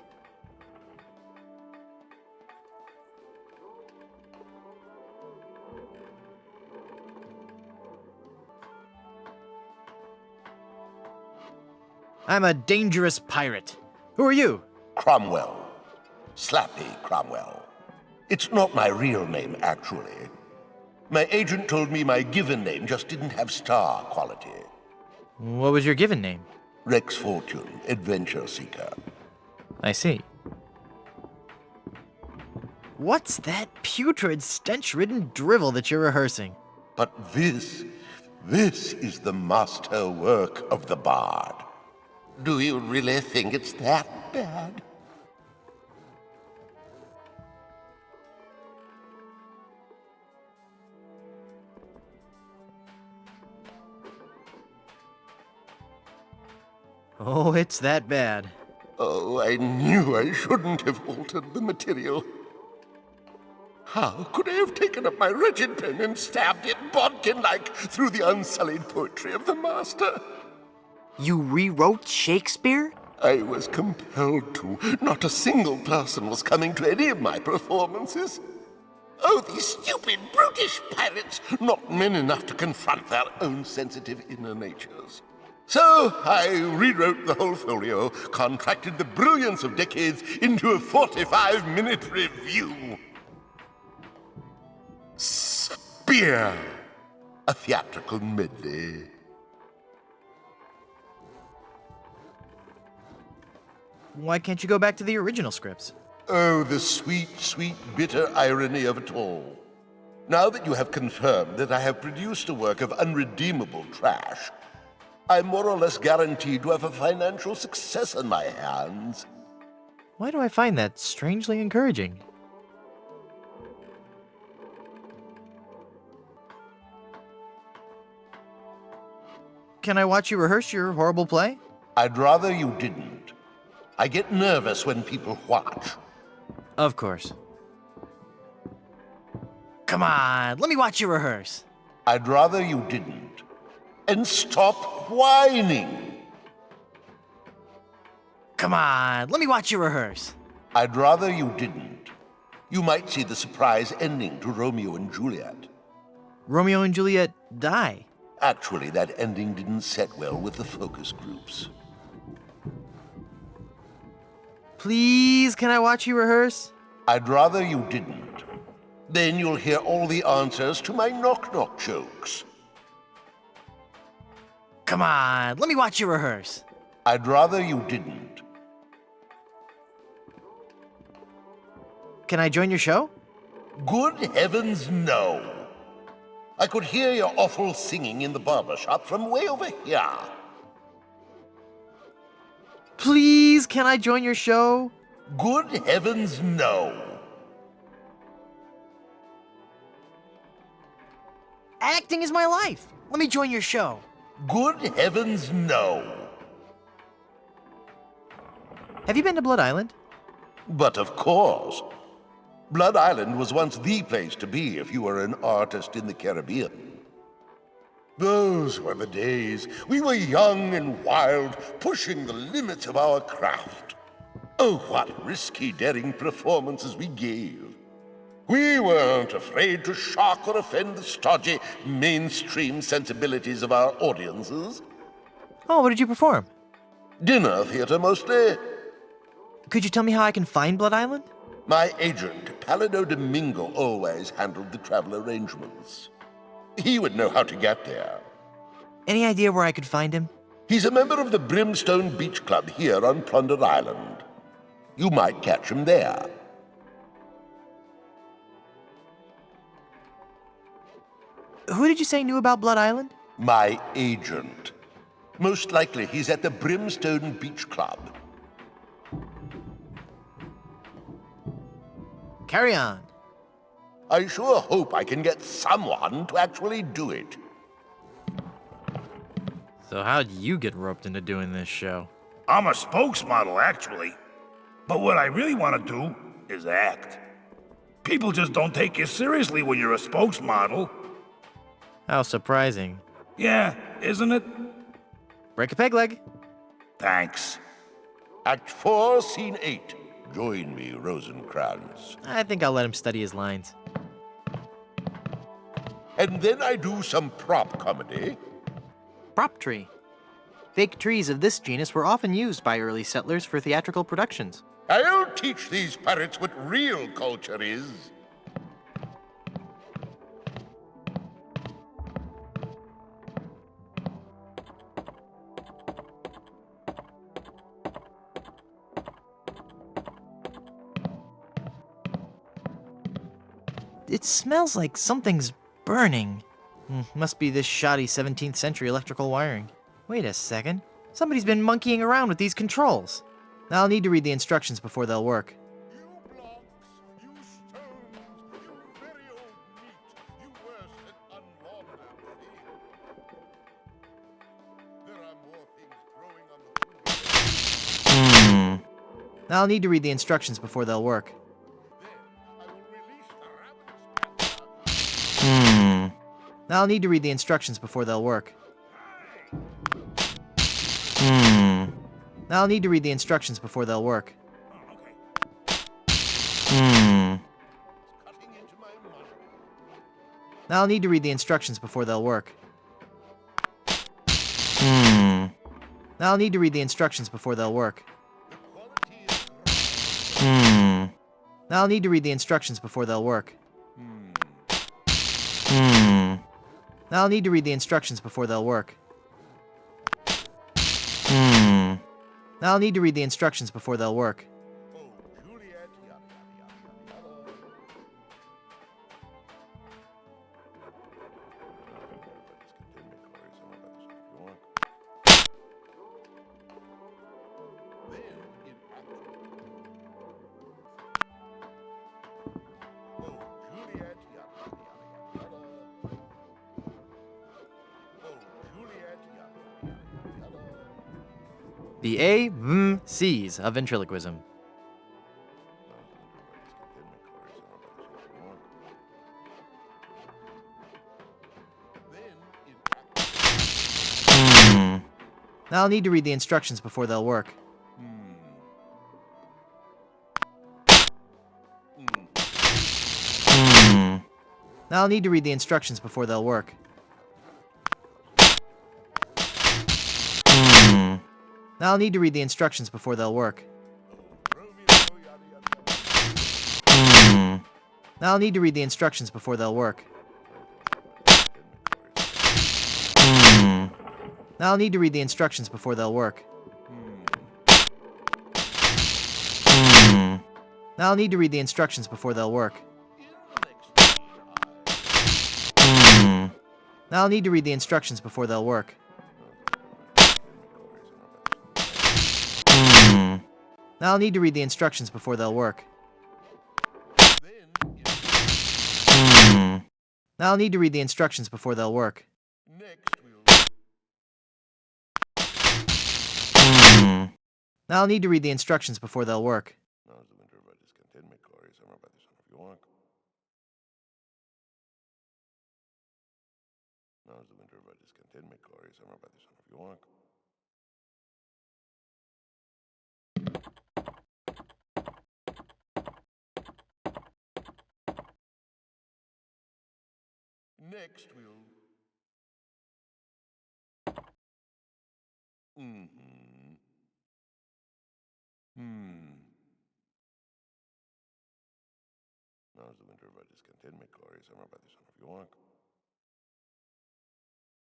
I'm a dangerous pirate. Who are you? Cromwell. Slappy Cromwell. It's not my real name, actually. My agent told me my given name just didn't have star quality. What was your given name? Rex Fortune, Adventure Seeker. I see. What's that putrid, stench-ridden drivel that you're rehearsing? But this is the master work of the bard. Do you really think it's that bad? Oh, it's that bad. Oh, I knew I shouldn't have altered the material. How could I have taken up my wretched pen and stabbed it bodkin-like through the unsullied poetry of the master? You rewrote Shakespeare? I was compelled to. Not a single person was coming to any of my performances. Oh, these stupid, brutish pirates, not men enough to confront their own sensitive inner natures. So I rewrote the whole folio, contracted the brilliance of decades into a 45-minute review. Spear! A theatrical medley. Why can't you go back to the original scripts? Oh, the sweet, sweet, bitter irony of it all. Now that you have confirmed that I have produced a work of unredeemable trash, I'm more or less guaranteed to have a financial success on my hands. Why do I find that strangely encouraging? Can I watch you rehearse your horrible play? I'd rather you didn't. I get nervous when people watch. Of course. Come on, let me watch you rehearse. I'd rather you didn't. And stop whining. Come on, let me watch you rehearse. I'd rather you didn't. You might see the surprise ending to Romeo and Juliet. Romeo and Juliet die. Actually, that ending didn't set well with the focus groups. Please, can I watch you rehearse? I'd rather you didn't. Then you'll hear all the answers to my knock-knock jokes. Come on, let me watch you rehearse. I'd rather you didn't. Can I join your show? Good heavens, no. I could hear your awful singing in the barber shop from way over here. Please, can I join your show? Good heavens, no. Acting is my life. Let me join your show. Good heavens, no. Have you been to Blood Island? But of course. Blood Island was once the place to be if you were an artist in the Caribbean. Those were the days. We were young and wild, pushing the limits of our craft. Oh, what risky, daring performances we gave. We weren't afraid to shock or offend the stodgy, mainstream sensibilities of our audiences. Oh, what did you perform? Dinner theater, mostly. Could you tell me how I can find Blood Island? My agent, Palido Domingo, always handled the travel arrangements. He would know how to get there. Any idea where I could find him? He's a member of the Brimstone Beach Club here on Plunder Island. You might catch him there. Who did you say knew about Blood Island? My agent. Most likely he's at the Brimstone Beach Club. Carry on. I sure hope I can get someone to actually do it. So how'd you get roped into doing this show? I'm a spokesmodel, actually. But what I really want to do is act. People just don't take you seriously when you're a spokesmodel. How surprising. Yeah, isn't it? Break a peg leg. Thanks. Act 4, Scene 8. Join me, Rosencrantz. I think I'll let him study his lines. And then I do some prop comedy. Prop tree. Fake trees of this genus were often used by early settlers for theatrical productions. I'll teach these pirates what real culture is. It smells like something's burning. Must be this shoddy 17th century electrical wiring. Wait a second. Somebody's been monkeying around with these controls. I'll need to read the instructions before they'll work. I'll need to read the instructions before they'll work. I'll need to read the instructions before they'll work. I'll need to read the instructions before they'll work. I'll need to read the instructions before they'll work. I'll need to read the instructions before they'll work. I'll need to read the instructions before they'll work. I'll need to read the instructions before they'll work. I'll need to read the instructions before they'll work. The A-M-C's of ventriloquism. I'll need to read the instructions before they'll work. I'll need to read the instructions before they'll work. I'll need to read the instructions before they'll work. I'll need to read the instructions before they'll work. I'll need to read the instructions before they'll work. I'll need to read the instructions before they'll work. I'll need to read the instructions before they'll work. I'll need to read the instructions before they'll work. I'll need to read the instructions before they'll work. I'll need to read the instructions before they'll work. Next, we'll... Now's the winter of our discontentment, glory, summer by the son of York.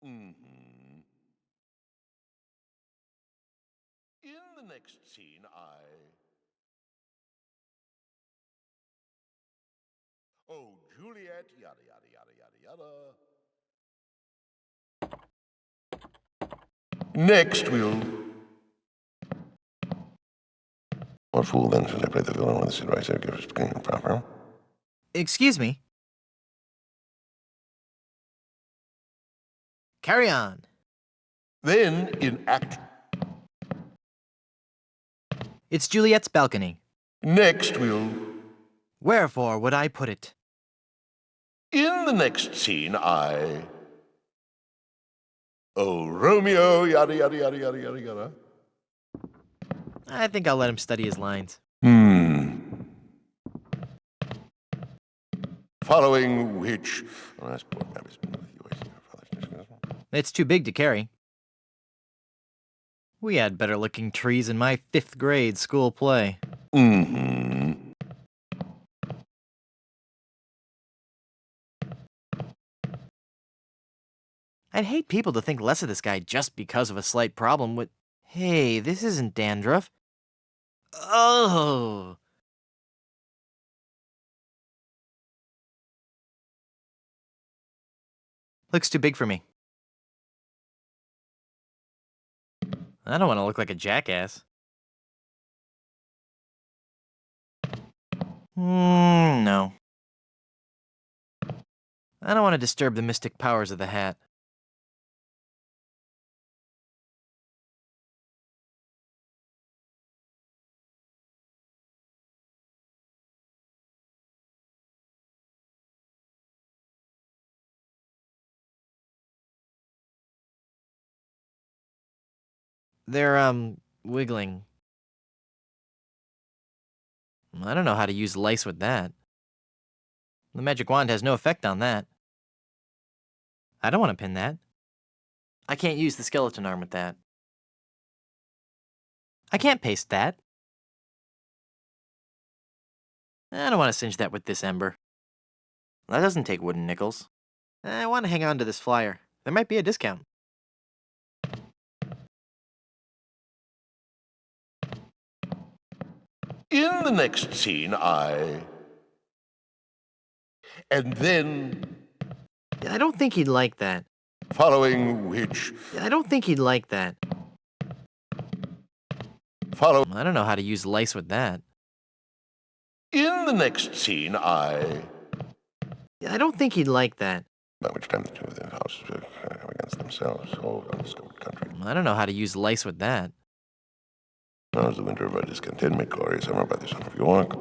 In the next scene, Oh, Juliet, yada, yada, yada, yada, yada. Next, we'll... What fool then should I play the villain when the supervisor gives it proper? Excuse me? Carry on. Then, in Act... It's Juliet's balcony. Next, we'll... Wherefore would I put it? In the next scene, Oh, Romeo, yada, yada, yada, yada, yada, yada. I think I'll let him study his lines. Following which... It's too big to carry. We had better-looking trees in my 5th grade school play. I'd hate people to think less of this guy just because of a slight problem with... Hey, this isn't dandruff. Oh! Looks too big for me. I don't want to look like a jackass. No. I don't want to disturb the mystic powers of the hat. They're, wiggling. I don't know how to use lice with that. The magic wand has no effect on that. I don't want to pin that. I can't use the skeleton arm with that. I can't paste that. I don't want to singe that with this ember. That doesn't take wooden nickels. I want to hang on to this flyer. There might be a discount. In the next scene, And then... I don't think he'd like that. Following which... I don't think he'd like that. I don't know how to use lice with that. In the next scene, I don't think he'd like that. By which time the two of their houses have against themselves, whole undiscovered country. I don't know how to use lice with that. Now's the winter of our discontentment, glory, summer by the son of York.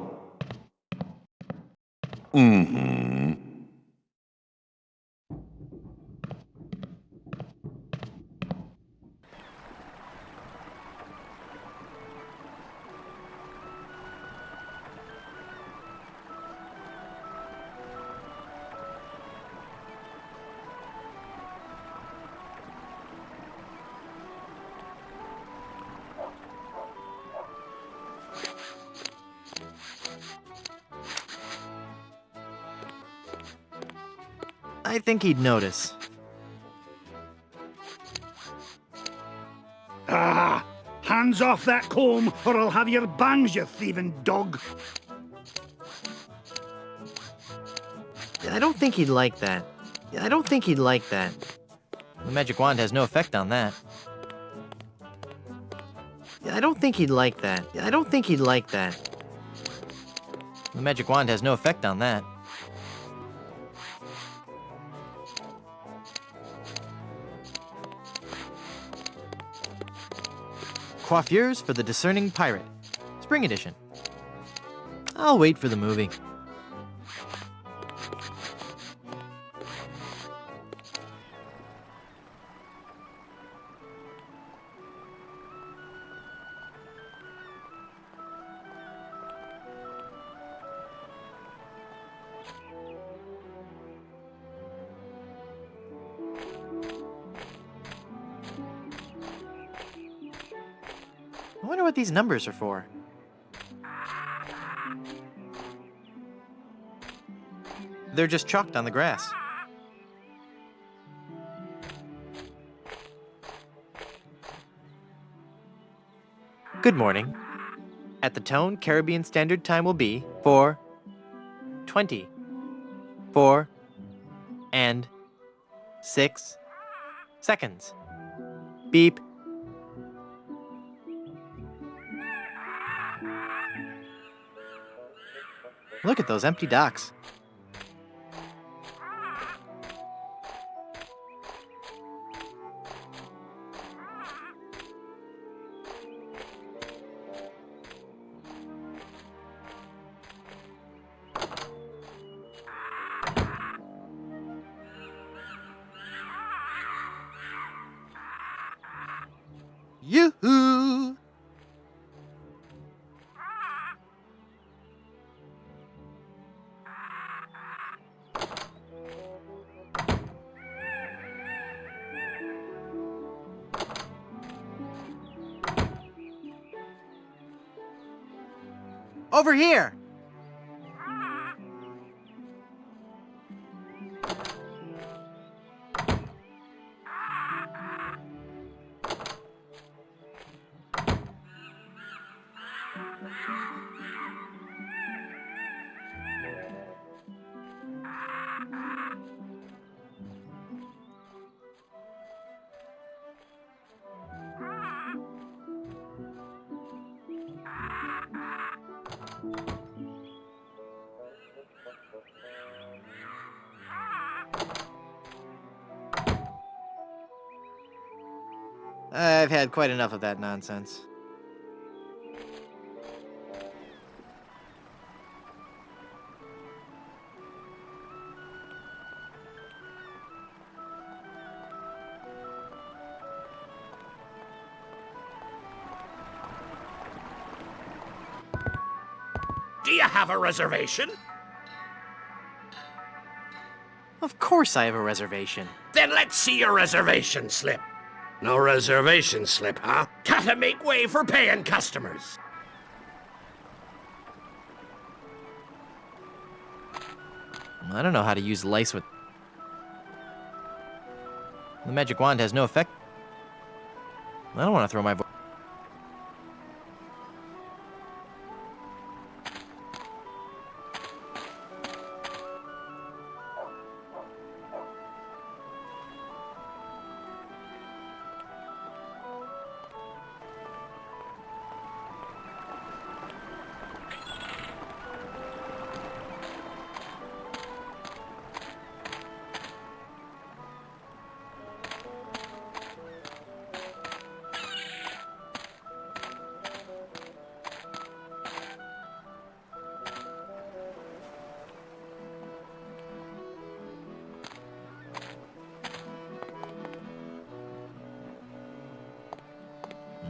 I think he'd notice. Hands off that comb, or I'll have your bangs, you thieving dog. I don't think he'd like that. I don't think he'd like that. The magic wand has no effect on that. I don't think he'd like that. I don't think he'd like that. The magic wand has no effect on that. Coiffures for the Discerning Pirate. Spring edition. I'll wait for the movie. I wonder what these numbers are for. They're just chalked on the grass. Good morning. At the tone, Caribbean Standard Time will be 4:20, 4 and 6 seconds. Beep. Look at those empty docks. Yoo-hoo! Over here! I've had quite enough of that nonsense. Do you have a reservation? Of course I have a reservation. Then let's see your reservation slip. No reservation slip, huh? Gotta make way for paying customers. I don't know how to use lice with... The magic wand has no effect. I don't want to throw my voice.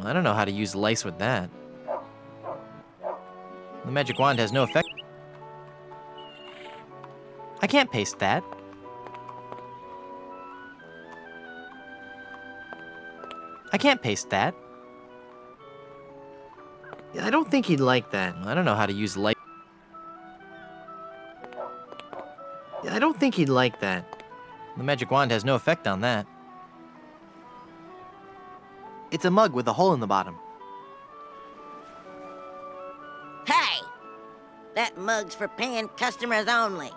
I don't know how to use lice with that. The magic wand has no effect. I can't paste that. I can't paste that. I don't think he'd like that. I don't know how to use lice. I don't think he'd like that. The magic wand has no effect on that. It's a mug with a hole in the bottom. Hey! That mug's for paying customers only.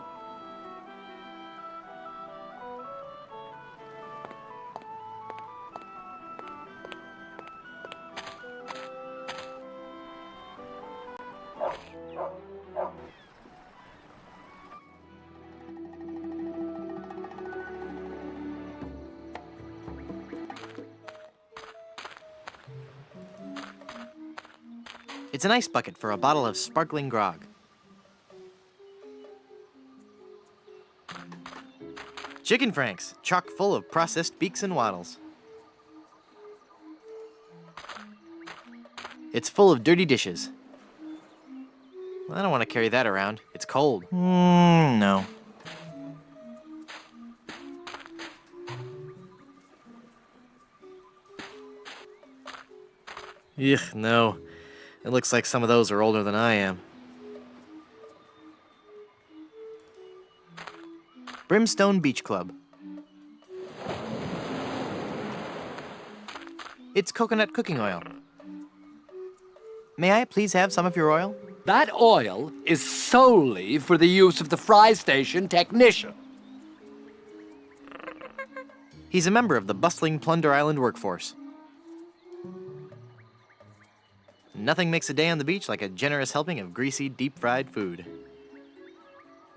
It's an ice bucket for a bottle of sparkling grog. Chicken franks, chock full of processed beaks and waddles. It's full of dirty dishes. I don't want to carry that around. It's cold. No. Ugh, no. It looks like some of those are older than I am. Brimstone Beach Club. It's coconut cooking oil. May I please have some of your oil? That oil is solely for the use of the fry station technician. He's a member of the bustling Plunder Island workforce. Nothing makes a day on the beach like a generous helping of greasy, deep-fried food.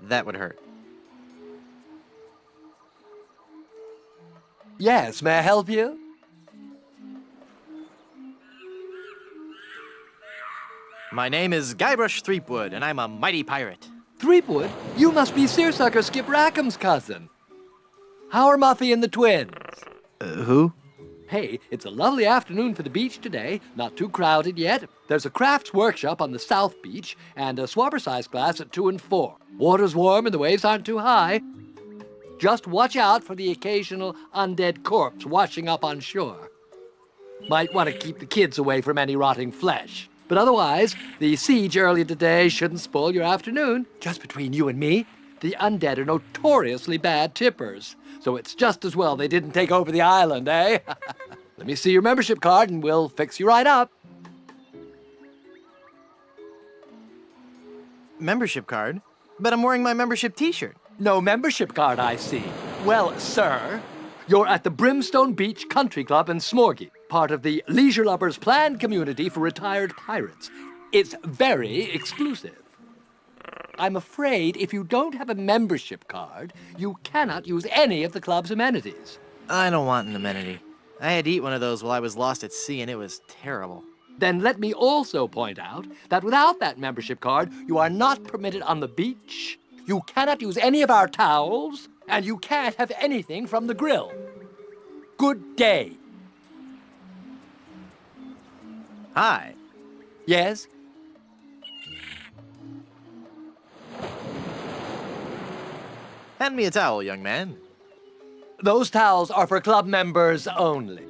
That would hurt. Yes, may I help you? My name is Guybrush Threepwood, and I'm a mighty pirate. Threepwood? You must be Seersucker Skip Rackham's cousin. How are Muffy and the twins? Who? Hey, it's a lovely afternoon for the beach today. Not too crowded yet. There's a crafts workshop on the South Beach and a swabber-size class at 2 and 4. Water's warm and the waves aren't too high. Just watch out for the occasional undead corpse washing up on shore. Might want to keep the kids away from any rotting flesh. But otherwise, the siege earlier today shouldn't spoil your afternoon. Just between you and me, the undead are notoriously bad tippers. So it's just as well they didn't take over the island, eh? Let me see your membership card and we'll fix you right up. Membership card? But I'm wearing my membership t-shirt. No membership card, I see. Well, sir, you're at the Brimstone Beach Country Club in Smorgy, part of the Leisure Lovers planned community for retired pirates. It's very exclusive. I'm afraid if you don't have a membership card, you cannot use any of the club's amenities. I don't want an amenity. I had to eat one of those while I was lost at sea, and it was terrible. Then let me also point out that without that membership card, you are not permitted on the beach, you cannot use any of our towels, and you can't have anything from the grill. Good day. Hi. Yes? Hand me a towel, young man. Those towels are for club members only.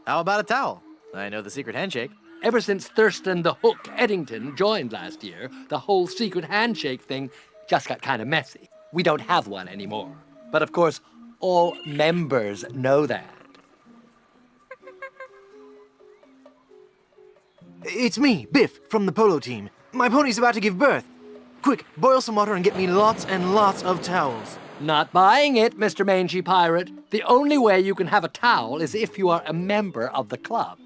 How about a towel? I know the secret handshake. Ever since Thurston the Hook Eddington joined last year, the whole secret handshake thing just got kind of messy. We don't have one anymore. But of course, all members know that. It's me, Biff, from the polo team. My pony's about to give birth. Quick, boil some water and get me lots and lots of towels. Not buying it, Mr. Mangy Pirate. The only way you can have a towel is if you are a member of the club.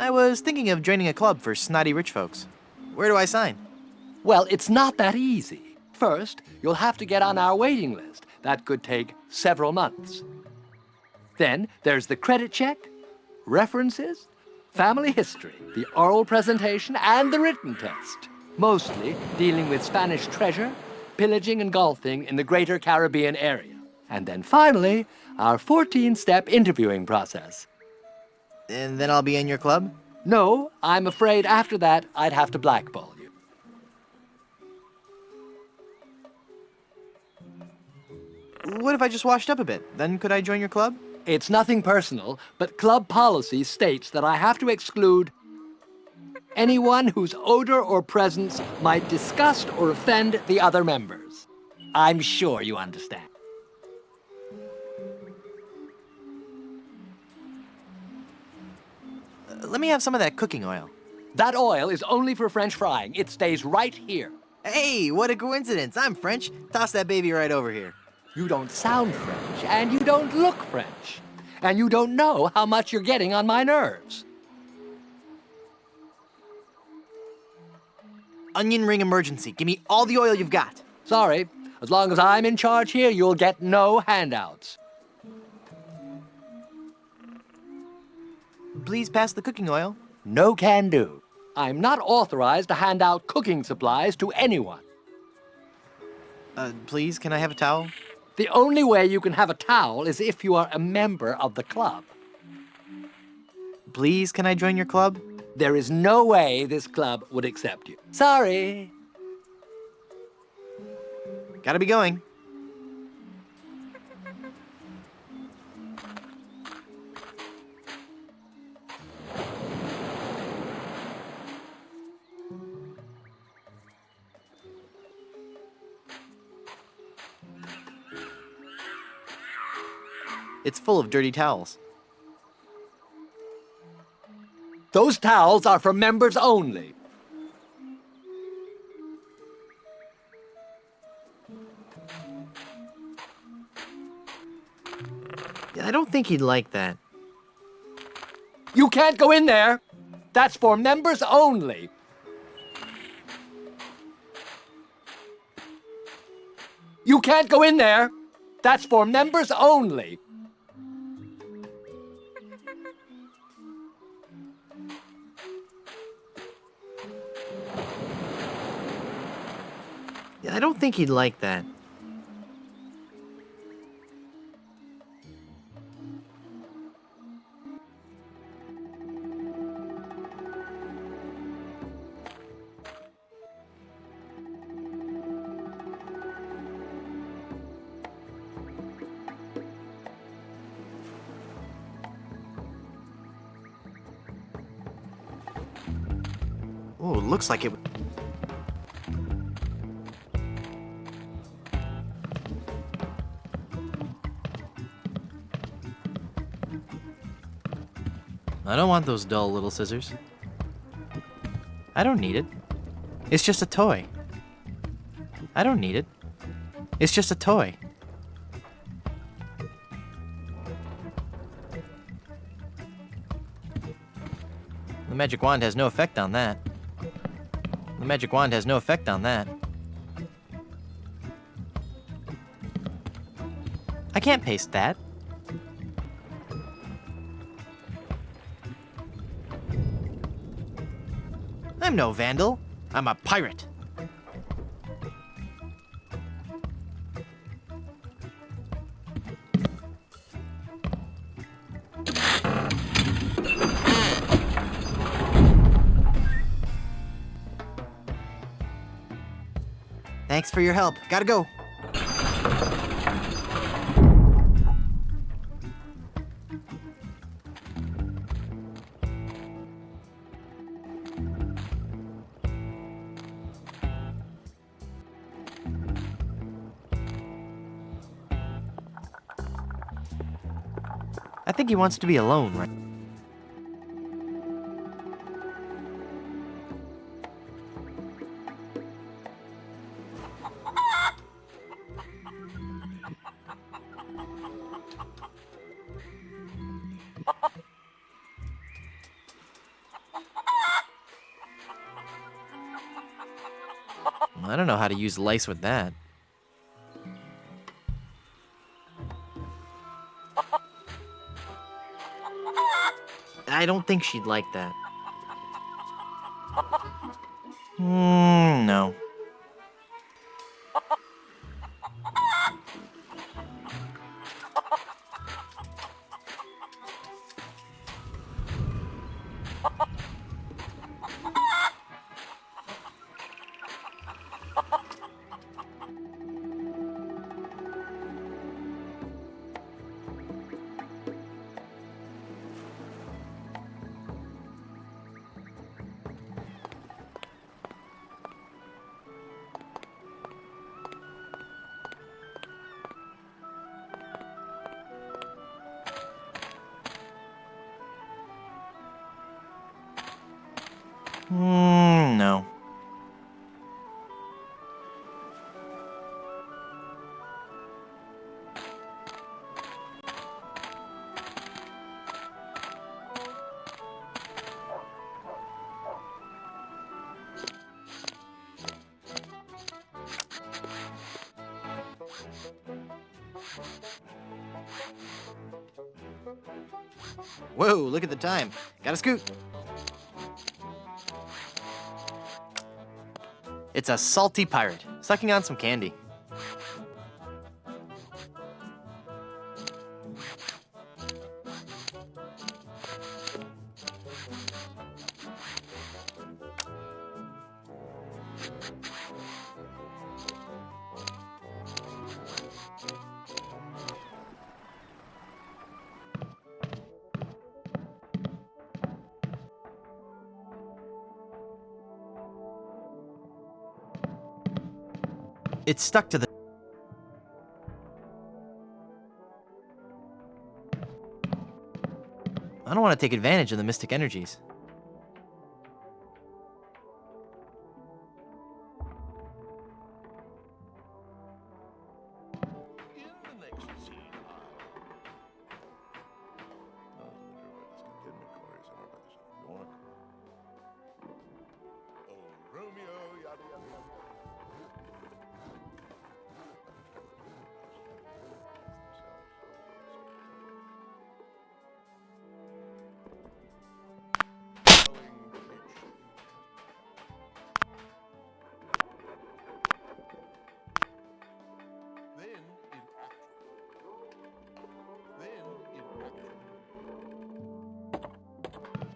I was thinking of joining a club for snotty rich folks. Where do I sign? Well, it's not that easy. First, you'll have to get on our waiting list. That could take several months. Then there's the credit check, references, family history, the oral presentation, and the written test. Mostly dealing with Spanish treasure, pillaging and golfing in the greater Caribbean area. And then finally, our 14-step interviewing process. And then I'll be in your club? No, I'm afraid after that, I'd have to blackball you. What if I just washed up a bit? Then could I join your club? It's nothing personal, but club policy states that I have to exclude anyone whose odor or presence might disgust or offend the other members. I'm sure you understand. Let me have some of that cooking oil. That oil is only for French frying. It stays right here. Hey, what a coincidence. I'm French. Toss that baby right over here. You don't sound French. French, and you don't look French. And you don't know how much you're getting on my nerves. Onion ring emergency. Give me all the oil you've got. Sorry, as long as I'm in charge here, you'll get no handouts. Please pass the cooking oil. No can do. I'm not authorized to hand out cooking supplies to anyone. Please, can I have a towel? The only way you can have a towel is if you are a member of the club. Please, can I join your club? There is no way this club would accept you. Sorry. Gotta be going. It's full of dirty towels. Those towels are for members only. I don't think he'd like that. You can't go in there. That's for members only. You can't go in there. That's for members only. I don't think he'd like that. Oh, looks like it. I don't want those dull little scissors. I don't need it. It's just a toy. I don't need it. It's just a toy. The magic wand has no effect on that. The magic wand has no effect on that. I can't paste that. I'm no vandal. I'm a pirate. Thanks for your help. Gotta go. I think he wants to be alone, right? I don't know how to use lice with that. I don't think she'd like that. No. No. Whoa, look at the time. Gotta scoot. It's a salty pirate, sucking on some candy. It's stuck to the... I don't want to take advantage of the mystic energies.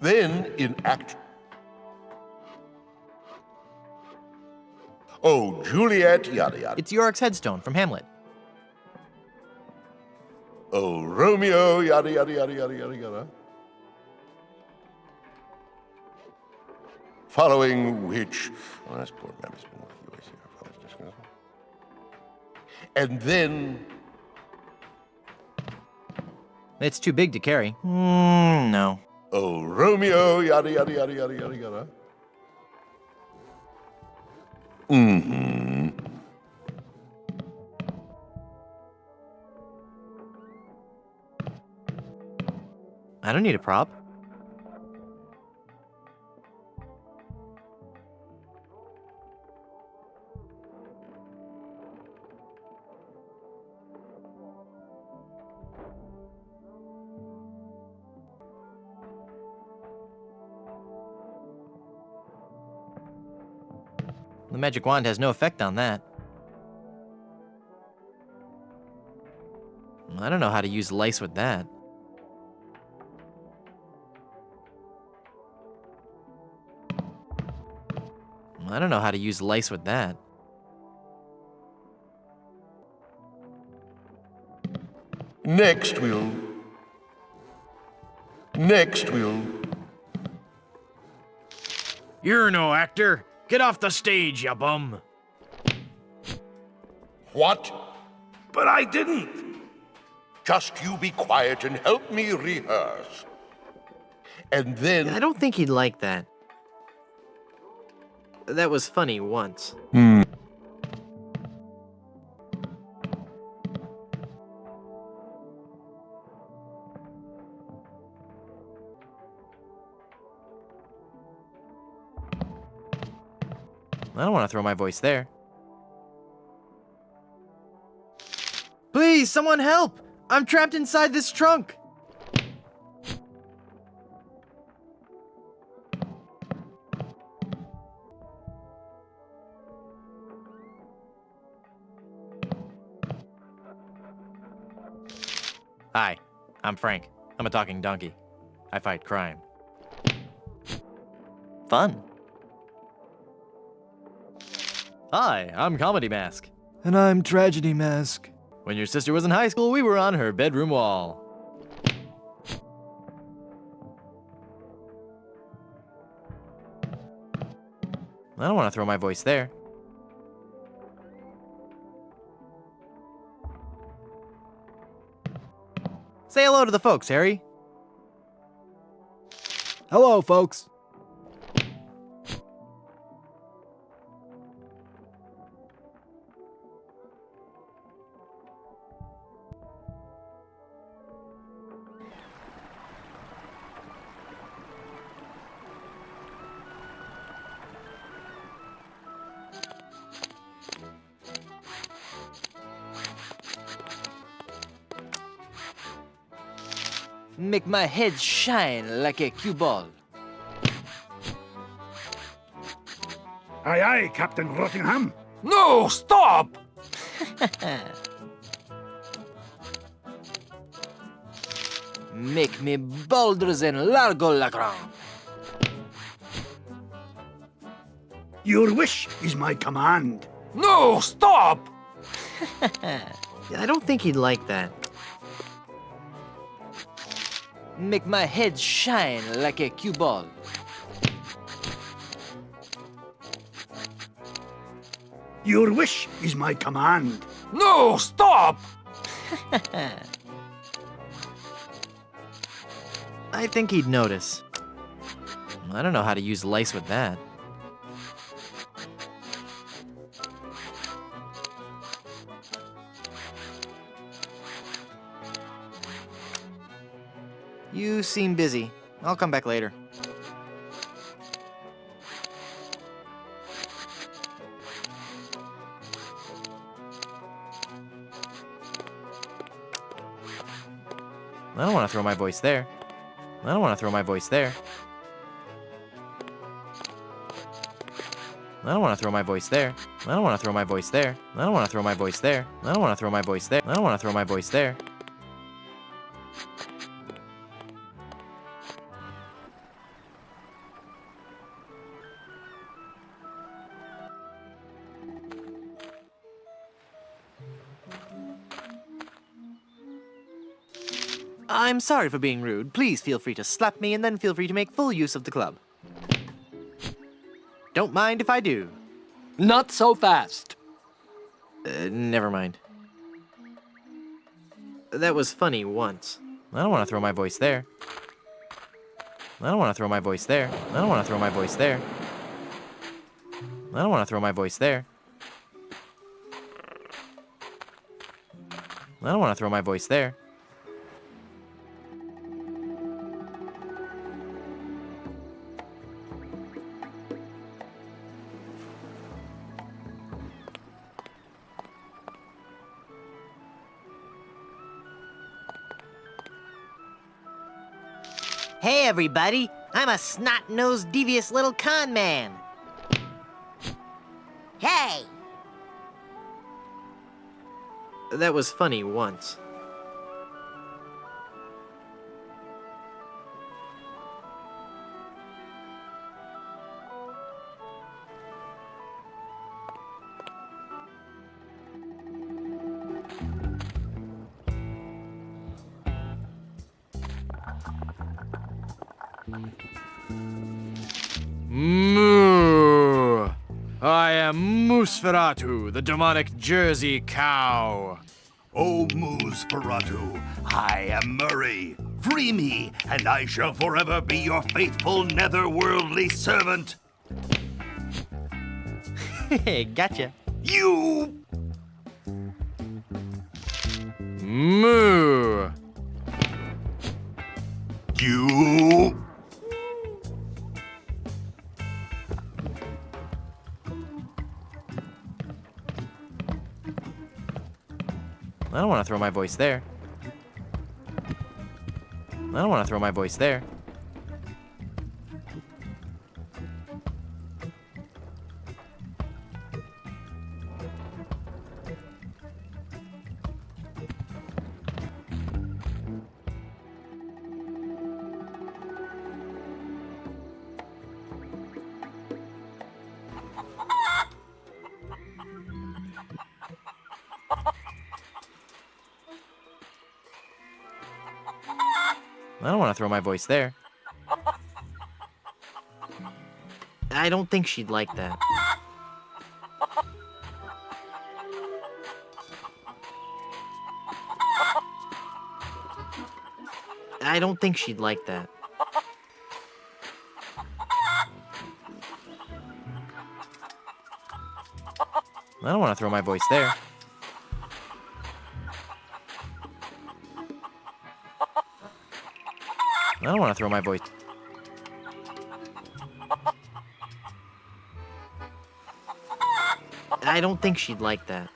Then, in action. Oh, Juliet, yada yada. It's Yorick's headstone from Hamlet. Oh, Romeo, yada yada yada yada yada yada. Following which, well, that's poor memory's been working away here. And then, It's too big to carry. No. oh, Romeo, yada yada yada yada yada yada. Mm-hmm. I don't need a prop. The magic wand has no effect on that. I don't know how to use lice with that. I don't know how to use lice with that. Next we'll... You're no actor. Get off the stage, you bum. What? But I didn't. Just you be quiet and help me rehearse. And then... I don't think he'd like that. That was funny once. I don't want to throw my voice there. Please, someone help! I'm trapped inside this trunk! Hi, I'm Frank. I'm a talking donkey. I fight crime. Fun. Hi, I'm Comedy Mask. And I'm Tragedy Mask. When your sister was in high school, we were on her bedroom wall. I don't want to throw my voice there. Say hello to the folks, Harry. Hello, folks. Make my head shine like a cue ball. Aye, aye, Captain Rottingham. No, stop! Make me boulders and largo la grande. Your wish is my command. No, stop! I don't think he'd like that. Make my head shine like a cue ball. Your wish is my command. No, stop! I think he'd notice. I don't know how to use lice with that. You seem busy. I'll come back later. I don't want to throw my voice there. I don't want to throw my voice there. I don't want to throw my voice there. I don't want to throw my voice there. I don't want to throw my voice there. I don't want to throw my voice there. I don't want to throw my voice there. I'm sorry for being rude. Please feel free to slap me and then feel free to make full use of the club. Don't mind if I do. Not so fast. Never mind. That was funny once. I don't want to throw my voice there. I don't want to throw my voice there. I don't want to throw my voice there. I don't want to throw my voice there. I don't want to throw my voice there. Hey, everybody! I'm a snot-nosed, devious little con man. Hey! That was funny once. Moo! I am Moosferatu, the demonic Jersey cow. O Moosferatu, I am Murray. Free me, and I shall forever be your faithful netherworldly servant. Gotcha. You! Moo! You! I don't want to throw my voice there. I don't want to throw my voice there. I don't want to throw my voice there. I don't think she'd like that. I don't think she'd like that. I don't want to throw my voice there. I don't want to throw my voice. I don't think she'd like that.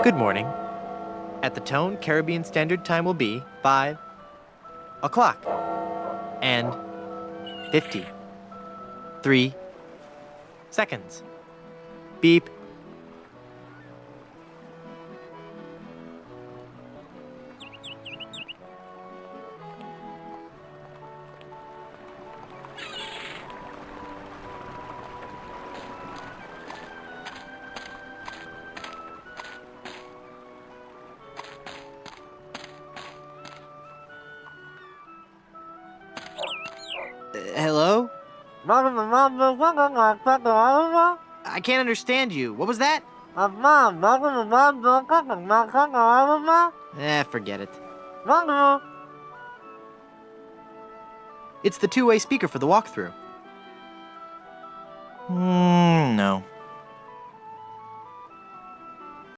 Good morning. At the tone, Caribbean Standard Time will be 5 o'clock and 53 seconds. Beep. Hello? I can't understand you. What was that? Forget it. It's the two-way speaker for the walkthrough. No.